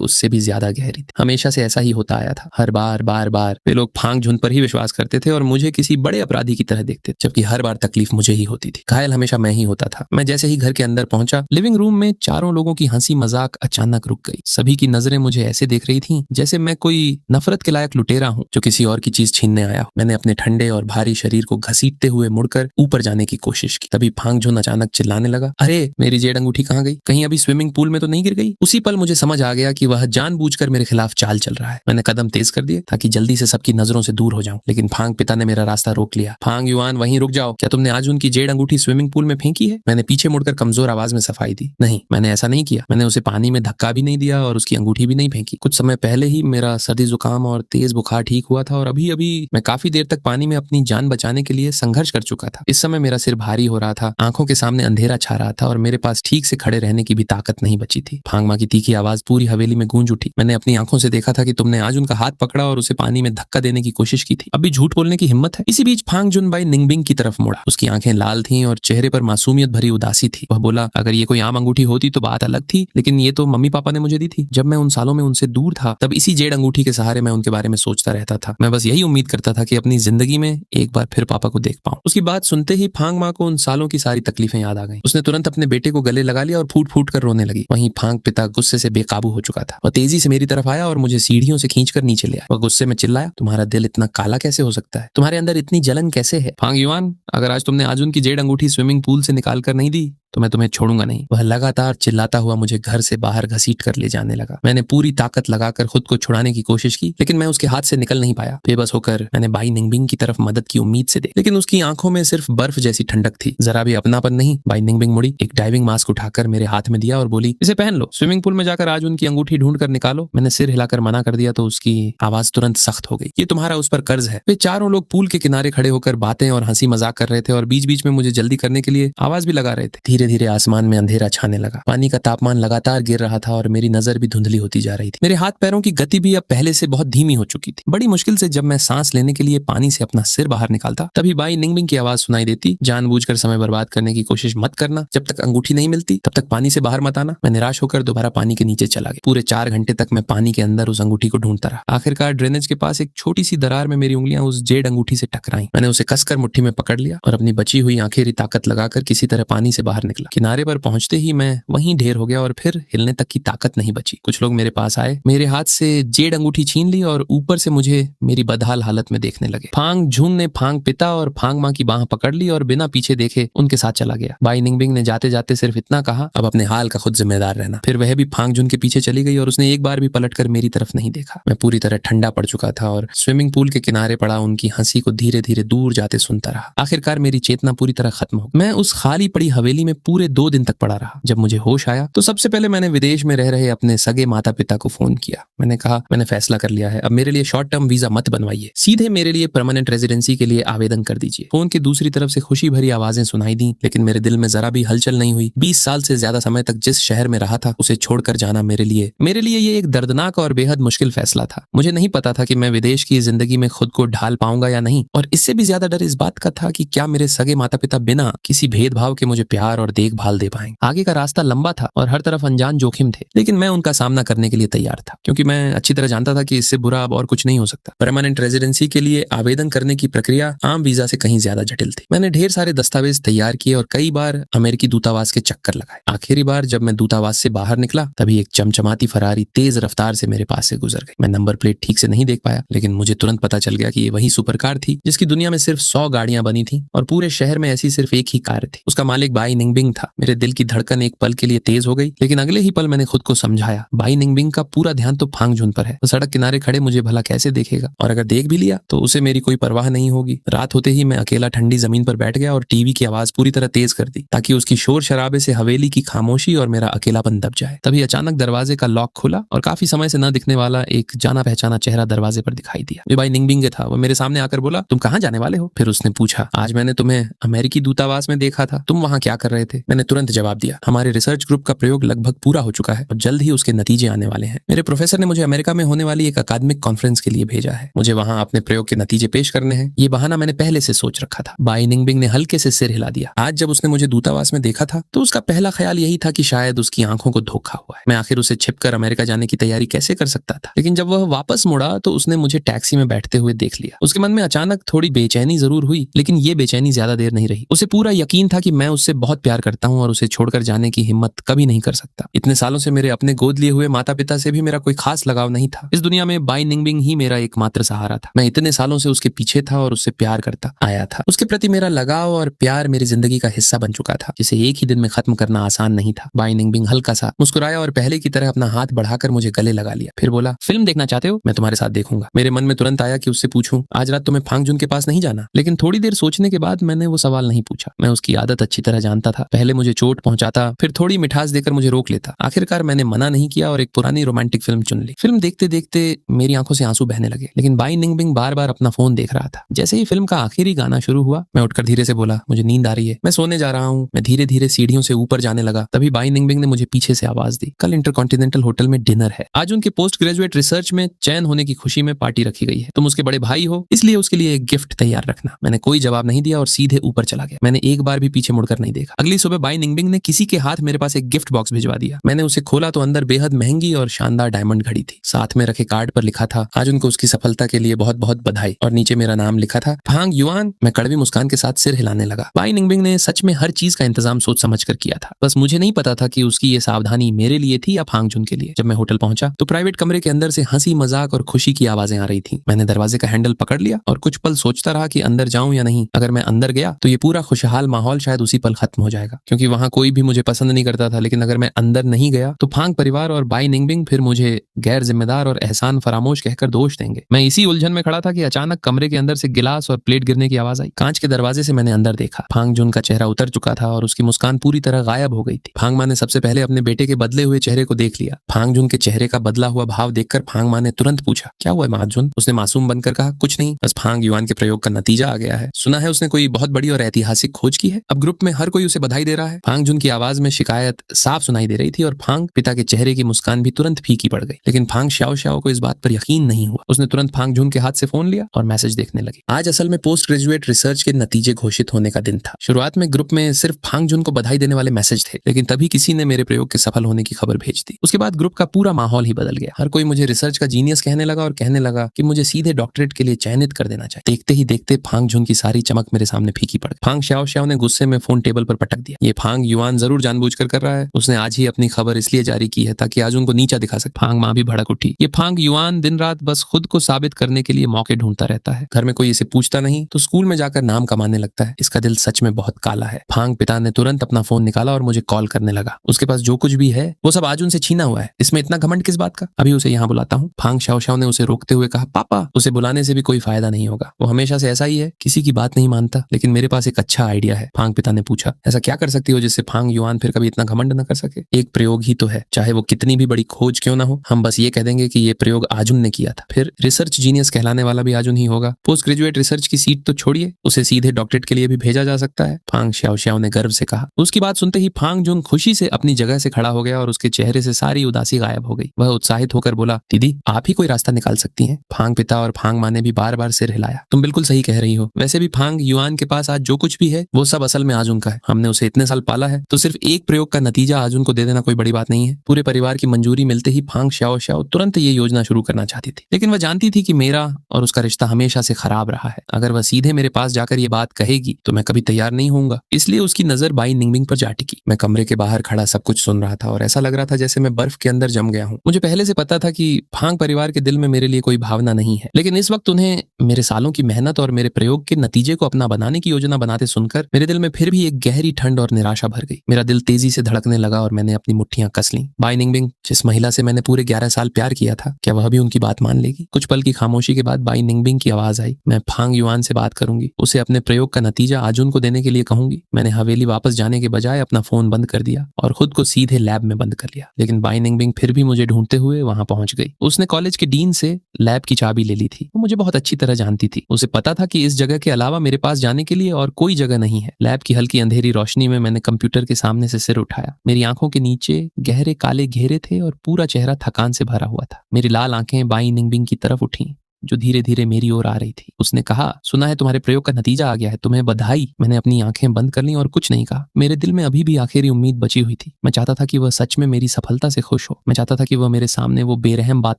उससे भी ज्यादा गहरी थी। हमेशा से ऐसा ही होता आया था। हर बार बार बार वे लोग फांग झुन पर ही विश्वास करते थे और मुझे किसी बड़े अपराधी की तरह देखते, जबकि हर बार तकलीफ मुझे ही होती थी। घायल हमेशा मैं ही होता था। मैं जैसे ही घर के अंदर पहुंचा, लिविंग रूम में चारों लोगों की हंसी मजाक अचानक रुक गई। सभी की नजरें मुझे ऐसे देख रही थीं जैसे मैं कोई नफरत के लायक लुटेरा हूं जो किसी और की चीज छीनने आया हो। मैंने अपने ठंडे और भारी शरीर को घसीटते हुए मुड़कर ऊपर जाने की कोशिश की। तभी फांग झुन अचानक चिल्लाने लगा, अरे मेरी जेड अंगूठी कहाँ गई? कहीं अभी स्विमिंग पूल में तो नहीं गिर गई? उसी पल मुझे समझ आ गया कि वह जानबूझकर मेरे खिलाफ चाल चल रहा है। मैंने कदम तेज कर दिए ताकि जल्दी से सबकी नजरों से दूर हो जाऊं, लेकिन फांग पिता ने मेरा रास्ता रोक लिया। फांग युआन, वहीं रुक जाओ। क्या तुमने आज उनकी जेड अंगूठी स्विमिंग पूल में फेंकी है? मैंने पीछे मुड़कर कमजोर आवाज में सफाई दी, नहीं, मैंने ऐसा नहीं किया। मैंने उसे पानी में धक्का भी नहीं दिया और उसकी अंगूठी भी नहीं फेंकी। कुछ समय पहले ही मेरा सर्दी जुकाम और तेज बुखार ठीक हुआ था और अभी अभी मैं काफी देर तक पानी में अपनी जान बचाने के लिए संघर्ष कर चुका था। इस समय मेरा सिर भारी हो रहा था, आंखों के सामने अंधेरा छा रहा था और मेरे पास ठीक से खड़े रहने की भी ताकत नहीं बची थी। फांग मां की तीखी आवाज पूरी हवेली में गूंज उठी, मैंने अपनी आंखों से देखा था कि तुमने आज उनका हाथ पकड़ा और उसे पानी में धक्का देने की कोशिश की थी। अभी झूठ बोलने की हिम्मत है? इसी बीच फांग जुनबाई निंगबिंग की तरफ मुड़ा। उसकी आंखें लाल थीं और चेहरे पर मासूमियत भरी उदासी थी। वह बोला, अगर ये कोई आम अंगूठी होती तो बात अलग थी, लेकिन ये तो मम्मी पापा ने मुझे दी थी। जब मैं उन सालों में उनसे दूर था तब इसी जेड अंगूठी के सहारे मैं उनके बारे में सोचता रहता था। मैं बस यही उम्मीद करता था कि अपनी जिंदगी में एक बार फिर पापा को देख पाऊं। उसकी बात सुनते ही फांग मां को उन सालों की सारी तकलीफें याद आ गईं। उसने तुरंत अपने बेटे को गले लगा लिया और फूट फूट कर रोने लगी। वहीं फांग पिता गुस्से से बेकाबू हो चुका था। वह तेजी से मेरी तरफ आया और मुझे सीढ़ियों से खींचकर नीचे ले आया। वह गुस्से में चिल्लाया, तुम्हारा दिल इतना काला कैसे हो सकता है? तुम्हारे अंदर इतनी जलन कैसे है? फांग युआन, अगर आज तुमने आज उनकी जेड अंगूठी स्विमिंग पूल से निकाल कर नहीं दी तो मैं तुम्हें छोड़ूंगा नहीं। वह लगातार चिल्लाता हुआ मुझे घर से बाहर घसीट कर ले जाने लगा। मैंने पूरी ताकत लगाकर खुद को छुड़ाने की कोशिश की, लेकिन मैं उसके हाथ से निकल नहीं पाया। बेबस होकर मैंने बाई निंगबिंग की तरफ मदद की उम्मीद से देखा, लेकिन उसकी आंखों में सिर्फ बर्फ जैसी ठंडक थी, जरा भी अपनापन नहीं। बाई निंगबिंग मुड़ी, एक डाइविंग मास्क उठाकर मेरे हाथ में दिया और बोली, इसे पहन लो, स्विमिंग पूल में जाकर आज उनकी अंगूठी ढूंढ कर निकालो। मैंने सिर हिलाकर मना कर दिया तो उसकी आवाज तुरंत सख्त हो गई, ये तुम्हारा उस पर कर्ज है। वे चारों लोग पूल के किनारे खड़े होकर बातें और हंसी मजाक कर रहे थे और बीच बीच में मुझे जल्दी करने के लिए आवाज भी लगा रहे थे। धीरे धीरे आसमान में अंधेरा छाने लगा। पानी का तापमान लगातार गिर रहा था और मेरी नजर भी धुंधली होती जा रही थी। मेरे हाथ पैरों की गति भी अब पहले से बहुत धीमी हो चुकी थी। बड़ी मुश्किल से जब मैं सांस लेने के लिए पानी से अपना सिर बाहर निकालता तभी बाई निंगबिंग की आवाज सुनाई देती, जानबूझकर समय बर्बाद करने की कोशिश मत करना, जब तक अंगूठी नहीं मिलती तब तक पानी से बाहर मत आना। मैं निराश होकर दोबारा पानी के नीचे चला गया। पूरे 4 घंटे तक मैं पानी के अंदर उस अंगूठी को ढूंढता रहा। आखिरकार ड्रेनेज के पास एक छोटी सी दरार में मेरी उंगलियां उस जेड अंगूठी से टकराई। मैंने उसे कसकर मुट्ठी में पकड़ लिया और अपनी बची हुई आखिरी ताकत लगाकर किसी तरह पानी से बाहर निकला। किनारे पर पहुंचते ही मैं वहीं ढेर हो गया और फिर हिलने तक की ताकत नहीं बची। कुछ लोग मेरे पास आए, मेरे हाथ से जेड अंगूठी छीन ली और ऊपर से मुझे मेरी बदहाल हालत में देखने लगे। फांग झुन ने फांग पिता और फांग मां की बाह पकड़ ली और बिना पीछे देखे उनके साथ चला गया। बाई निंगबिंग ने जाते जाते सिर्फ इतना कहा, अब अपने हाल का खुद जिम्मेदार रहना। फिर वह भी फांग झुन के पीछे चली गई और उसने एक बार भी पलटकर मेरी तरफ नहीं देखा। मैं पूरी तरह ठंडा पड़ चुका था और स्विमिंग पूल के किनारे पड़ा उनकी हंसी को धीरे धीरे दूर जाते सुनता रहा। आखिरकार मेरी चेतना पूरी तरह खत्म हो। मैं उस खाली पड़ी हवेली में पूरे 2 दिन तक पड़ा रहा। जब मुझे होश आया तो सबसे पहले मैंने विदेश में रह रहे अपने सगे माता पिता को फोन किया। मैंने कहा, मैंने फैसला कर लिया है, अब मेरे लिए शॉर्ट टर्म वीजा मत बनवाइए, सीधे मेरे लिए परमानेंट रेजिडेंसी के लिए आवेदन कर दीजिए। फोन की दूसरी तरफ से खुशी भरी आवाजें सुनाई दी, लेकिन मेरे दिल में जरा भी हलचल नहीं हुई। 20 साल से ज्यादा समय तक जिस शहर में रहा था उसे छोड़कर जाना मेरे लिए ये एक दर्दनाक और बेहद मुश्किल फैसला था। मुझे नहीं पता था कि मैं विदेश की जिंदगी में खुद को ढाल पाऊंगा या नहीं, और इससे भी ज्यादा डर इस बात का था कि क्या मेरे सगे माता पिता बिना किसी भेदभाव के मुझे प्यार और देखभाल दे पाएंगे। आगे का रास्ता लंबा था और हर तरफ अनजान जोखिम थे, लेकिन मैं उनका सामना करने के लिए तैयार था, क्योंकि मैं अच्छी तरह जानता था कि इससे बुरा अब और कुछ नहीं हो सकता। परमानेंट रेजिडेंसी के लिए आवेदन करने की प्रक्रिया आम वीजा से कहीं ज्यादा जटिल थी। मैंने ढेर सारे दस्तावेज तैयार किए और कई बार अमेरिकी दूतावास के चक्कर लगाए। आखिरी बार जब मैं दूतावास से बाहर निकला तभी एक चमचमाती फरारी तेज रफ्तार से मेरे पास से गुजर गई। मैं नंबर प्लेट ठीक से नहीं देख पाया, लेकिन मुझे तुरंत पता चल गया कि ये वही सुपर कार थी जिसकी दुनिया में सिर्फ 100 गाड़ियां बनी थी और पूरे शहर में ऐसी सिर्फ एक ही कार थी। उसका मालिक बाई निंगबिंग था। मेरे दिल की धड़कन एक पल के लिए तेज हो गई, लेकिन अगले ही पल मैंने खुद को समझाया, बाई निंगबिंग का पूरा ध्यान तो फांग झुन पर है। वो सड़क किनारे खड़े मुझे भला कैसे देखेगा, और अगर देख भी लिया तो उसे मेरी कोई परवाह नहीं होगी। रात होते ही मैं अकेला ठंडी जमीन पर बैठ गया और टीवी की आवाज पूरी तरह तेज कर दी ताकि उसकी शोर शराबे से हवेली की खामोशी और मेरा अकेलापन दब जाए। तभी अचानक दरवाजे का लॉक खुला और काफी समय से न दिखने वाला एक जाना पहचाना चेहरा दरवाजे पर दिखाई दिया। वे बाई निंगबिंग था। वो मेरे सामने आकर बोला, तुम कहाँ जाने वाले हो? फिर उसने पूछा, आज मैंने तुम्हें अमेरिकी दूतावास में देखा था, तुम वहाँ क्या कर रहे थे? मैंने तुरंत जवाब दिया, हमारे रिसर्च ग्रुप का प्रयोग लगभग पूरा हो चुका है और जल्द ही उसके नतीजे आने वाले हैं। मेरे प्रोफेसर ने मुझे अमेरिका में होने वाली एक अकादमिक कॉन्फ्रेंस के लिए भेजा है। मुझे वहाँ अपने प्रयोग के नतीजे पेश करने हैं। ये बहाना मैंने पहले से सोच रखा था। बाई निंगबिंग ने हल्के से सिर हिला दिया। आज जब उसने मुझे दूतावास में देखा था तो उसका पहला ख्याल यही था कि शायद उसकी आंखों को धोखा हुआ है। मैं आखिर उसे छिपकर अमेरिका जाने की तैयारी कैसे कर सकता था? लेकिन जब वह वापस मुड़ा तो उसने मुझे टैक्सी में बैठते हुए देख लिया। उसके मन में अचानक थोड़ी बेचैनी जरूर हुई, लेकिन ये बेचैनी ज्यादा देर नहीं रही। उसे पूरा यकीन था कि मैं उससे बहुत प्यार प्यार करता हूँ और उसे छोड़कर जाने की हिम्मत कभी नहीं कर सकता। इतने सालों से मेरे अपने गोद लिए हुए माता पिता से भी मेरा कोई खास लगाव नहीं था। इस दुनिया में बाई निंगबिंग ही मेरा एकमात्र सहारा था। मैं इतने सालों से उसके पीछे था और उससे प्यार करता आया था। उसके प्रति मेरा लगाव और प्यार मेरी जिंदगी का हिस्सा बन चुका था, जिसे एक ही दिन में खत्म करना आसान नहीं था। बाई निंगबिंग हल्का सा मुस्कुराया और पहले की तरह अपना हाथ बढ़ाकर मुझे गले लगा लिया। फिर बोला, फिल्म देखना चाहते हो? मैं तुम्हारे साथ देखूंगा। मेरे मन में तुरंत आया कि उससे पूछूं, आज रात तुम्हें फांग जुन के पास नहीं जाना? लेकिन थोड़ी देर सोचने के बाद मैंने वो सवाल नहीं पूछा। मैं उसकी आदत अच्छी तरह जानता था। पहले मुझे चोट पहुंचाता, फिर थोड़ी मिठास देकर मुझे रोक लेता। आखिरकार मैंने मना नहीं किया और एक पुरानी रोमांटिक फिल्म चुन ली। फिल्म देखते देखते मेरी आंखों से आंसू बहने लगे, लेकिन बाई निंगबिंग बार बार अपना फोन देख रहा था। जैसे ही फिल्म का आखिरी गाना शुरू हुआ, मैं उठकर धीरे से बोला, मुझे नींद आ रही है, मैं सोने जा रहा हूँ। मैं धीरे धीरे सीढ़ियों से ऊपर जाने लगा। तभी बाई निंगबिंग ने मुझे पीछे से आवाज दी, कल इंटरकॉन्टिनेंटल होटल में डिनर है। आज उनके पोस्ट ग्रेजुएट रिसर्च में चयन होने की खुशी में पार्टी रखी गई है। तुम उसके बड़े भाई हो, इसलिए उसके लिए एक गिफ्ट तैयार रखना। मैंने कोई जवाब नहीं दिया और सीधे ऊपर चला गया। मैंने एक बार भी पीछे मुड़कर नहीं देखा। अगली सुबह बाई निंगबिंग ने किसी के हाथ मेरे पास एक गिफ्ट बॉक्स भिजवा दिया। मैंने उसे खोला तो अंदर बेहद महंगी और शानदार डायमंड घड़ी थी। साथ में रखे कार्ड पर लिखा था, आज उनको उसकी सफलता के लिए बहुत बहुत बधाई, और नीचे मेरा नाम लिखा था, फांग युआन। मैं कड़वी मुस्कान के साथ सिर हिलाने लगा। बाई निंगबिंग ने सच में हर चीज का इंतजाम सोच समझ कर किया था। बस मुझे नहीं पता था कि उसकी ये सावधानी मेरे लिए थी या फांग जुन के लिए। जब मैं होटल पहुंचा तो प्राइवेट कमरे के अंदर से हंसी मजाक और खुशी की आवाजें आ रही थी। मैंने दरवाजे का हैंडल पकड़ लिया और कुछ पल सोचता रहा कि अंदर जाऊं या नहीं। अगर मैं अंदर गया तो ये पूरा खुशहाल माहौल शायद उसी पल खत्म हो जाएगा, क्योंकि वहां कोई भी मुझे पसंद नहीं करता था। लेकिन अगर मैं अंदर नहीं गया तो फांग परिवार और बाई निंगबिंग फिर मुझे गैर जिम्मेदार और एहसान फरामोश कहकर दोष देंगे। मैं इसी उलझन में खड़ा था कि अचानक कमरे के अंदर से गिलास और प्लेट गिरने की आवाज आई। कांच के दरवाजे से मैंने अंदर देखा। फांग जुन का चेहरा उतर चुका था और उसकी मुस्कान पूरी तरह गायब हो गई थी। फांग माँ ने सबसे पहले अपने बेटे के बदले हुए चेहरे को देख लिया। फांग जुन के चेहरे का बदला हुआ भाव देखकर फांग माँ ने तुरंत पूछा, क्या हुआ माँ जुन? उसने मासूम बनकर कहा, कुछ नहीं, बस फांग युआन के प्रयोग का नतीजा आ गया है। सुना है उसने कोई बहुत बड़ी और ऐतिहासिक खोज की है। अब ग्रुप में हर कोई उसे बधाई दे रहा है। फांग जुन की आवाज में शिकायत साफ सुनाई दे रही थी और फांग पिता के चेहरे की मुस्कान भी तुरंत फीकी पड़ गई। लेकिन फांग श्याओ श्याओ को इस बात पर यकीन नहीं हुआ। उसने तुरंत फांग जुन के हाथ से फोन लिया और मैसेज देखने लगी। आज असल में पोस्ट ग्रेजुएट रिसर्च के नतीजे घोषित होने का दिन था। शुरुआत में ग्रुप में सिर्फ फांग जुन को बधाई देने वाले मैसेज थे, लेकिन तभी किसी ने मेरे प्रयोग के सफल होने की खबर भेज दी। उसके बाद ग्रुप का पूरा माहौल ही बदल गया। हर कोई मुझे रिसर्च का जीनियस कहने लगा और कहने लगा कि मुझे सीधे डॉक्टरेट के लिए चयनित कर देना चाहिए। देखते ही देखते फांग जुन की सारी चमक मेरे सामने फीकी पड़ गई। फांग श्याओ श्याओ ने गुस्से में फोन टेबल पर पटक दिया। ये फांग युआन जरूर जानबूझकर कर रहा है। उसने आज ही अपनी खबर इसलिए जारी की है ताकि आज उनको नीचा दिखा सके। फांग माँ भी भड़क उठी। ये फांग युआन दिन रात बस खुद को साबित करने के लिए मौके ढूंढता रहता है। घर में कोई इसे पूछता नहीं तो स्कूल में जाकर नाम कमाने लगता है। इसका दिल सच में बहुत काला है। फांग पिता ने तुरंत अपना फोन निकाला और मुझे कॉल करने लगा। उसके पास जो कुछ भी है वो सब आज उनसे छीना हुआ है। इसमें इतना घमंड किस बात का? अभी उसे यहाँ बुलाता हूँ। फांग श्याओ श्याओ ने उसे रोकते हुए कहा, पापा, उसे बुलाने से भी कोई फायदा नहीं होगा। वो हमेशा से ऐसा ही है, किसी की बात नहीं मानता। लेकिन मेरे पास एक अच्छा आइडिया है। फांग पिता ने पूछा, ऐसा क्या कर सकती हो जिससे फांग युआन फिर कभी इतना घमंड न कर सके? एक प्रयोग ही तो है, चाहे वो कितनी भी बड़ी खोज क्यों ना हो। हम बस ये कह देंगे कि ये प्रयोग आजुन ने किया था। फिर रिसर्च जीनियस कहलाने वाला भी आजुन ही होगा। पोस्ट ग्रेजुएट रिसर्च की सीट तो छोड़िए, उसे सीधे डॉक्टरेट के लिए भी भेजा जा सकता है। फांग श्याओ श्याओ ने गर्व से कहा। उसकी बात सुनते ही फांग जुन खुशी से अपनी जगह से खड़ा हो गया और उसके चेहरे से सारी उदासी गायब हो गई। वह उत्साहित होकर बोला, दीदी, आप ही कोई रास्ता निकाल सकती हैं। फांग पिता और फांग माँ ने भी बार बार सिर हिलाया। तुम बिल्कुल सही कह रही हो। वैसे भी फांग युआन के पास आज जो कुछ भी है वो सब असल में आजुन का है। हमने उसे इतने साल पाला है, तो सिर्फ एक प्रयोग का नतीजा आजुन को दे देना कोई बड़ी बात नहीं है। पूरे परिवार की मंजूरी मिलते ही फांग श्याओ श्याओ तुरंत ये योजना शुरू करना चाहती थी। लेकिन वह जानती थी कि मेरा और उसका रिश्ता हमेशा से खराब रहा है। अगर वह सीधे मेरे पास जाकर ये बात कहेगी तो मैं कभी तैयार नहीं होऊंगा। इसलिए उसकी नजर बाई निंगबिंग पर जा टिकी। मैं कमरे के बाहर खड़ा सब कुछ सुन रहा था और ऐसा लग रहा था जैसे मैं बर्फ के अंदर जम गया हूँ। मुझे पहले से पता था कि फांग परिवार के दिल में मेरे लिए कोई भावना नहीं है, लेकिन इस वक्त उन्हें मेरे सालों की मेहनत और मेरे प्रयोग के नतीजे को अपना बनाने की योजना बनाते सुनकर मेरे दिल में फिर भी एक गहरी ठंड और निराशा भर गई। मेरा दिल तेजी से धड़कने लगा और मैंने अपनी मुट्ठियां कस लीं। बाई निंगबिंग, जिस महिला से मैंने पूरे 11 साल प्यार किया था, क्या वह भी उनकी बात मान लेगी? कुछ पल की खामोशी के बाद बाई निंगबिंग की आवाज आई। मैं फांग युआन से बात करूंगी, उसे अपने प्रयोग का नतीजा आजुन को देने के लिए कहूंगी। मैंने हवेली वापस जाने के बजाय अपना फोन बंद कर दिया और खुद को सीधे लैब में बंद कर लिया। लेकिन बाई निंगबिंग फिर भी मुझे ढूंढते हुए वहां पहुंच गई। उसने कॉलेज के डीन से लैब की चाबी ले ली थी। वो मुझे बहुत अच्छी तरह जानती थी। उसे पता था कि इस जगह के अलावा मेरे पास जाने के लिए और कोई जगह नहीं है। लैब की हल्की अंधेरी रोशनी में मैंने कंप्यूटर के सामने से सिर उठाया। मेरी आंखों के नीचे गहरे काले घेरे थे और पूरा चेहरा थकान से भरा हुआ था। मेरी लाल आंखें बाई निंगबिंग की तरफ उठी। जो धीरे धीरे मेरी ओर आ रही थी। उसने कहा, सुना है तुम्हारे प्रयोग का नतीजा आ गया है, तुम्हें बधाई। मैंने अपनी आंखें बंद कर ली और कुछ नहीं कहा। मेरे दिल में अभी भी आखिरी उम्मीद बची हुई थी। मैं चाहता था कि वह सच में मेरी सफलता से खुश हो। मैं चाहता था कि वह मेरे सामने वो बेरहम बात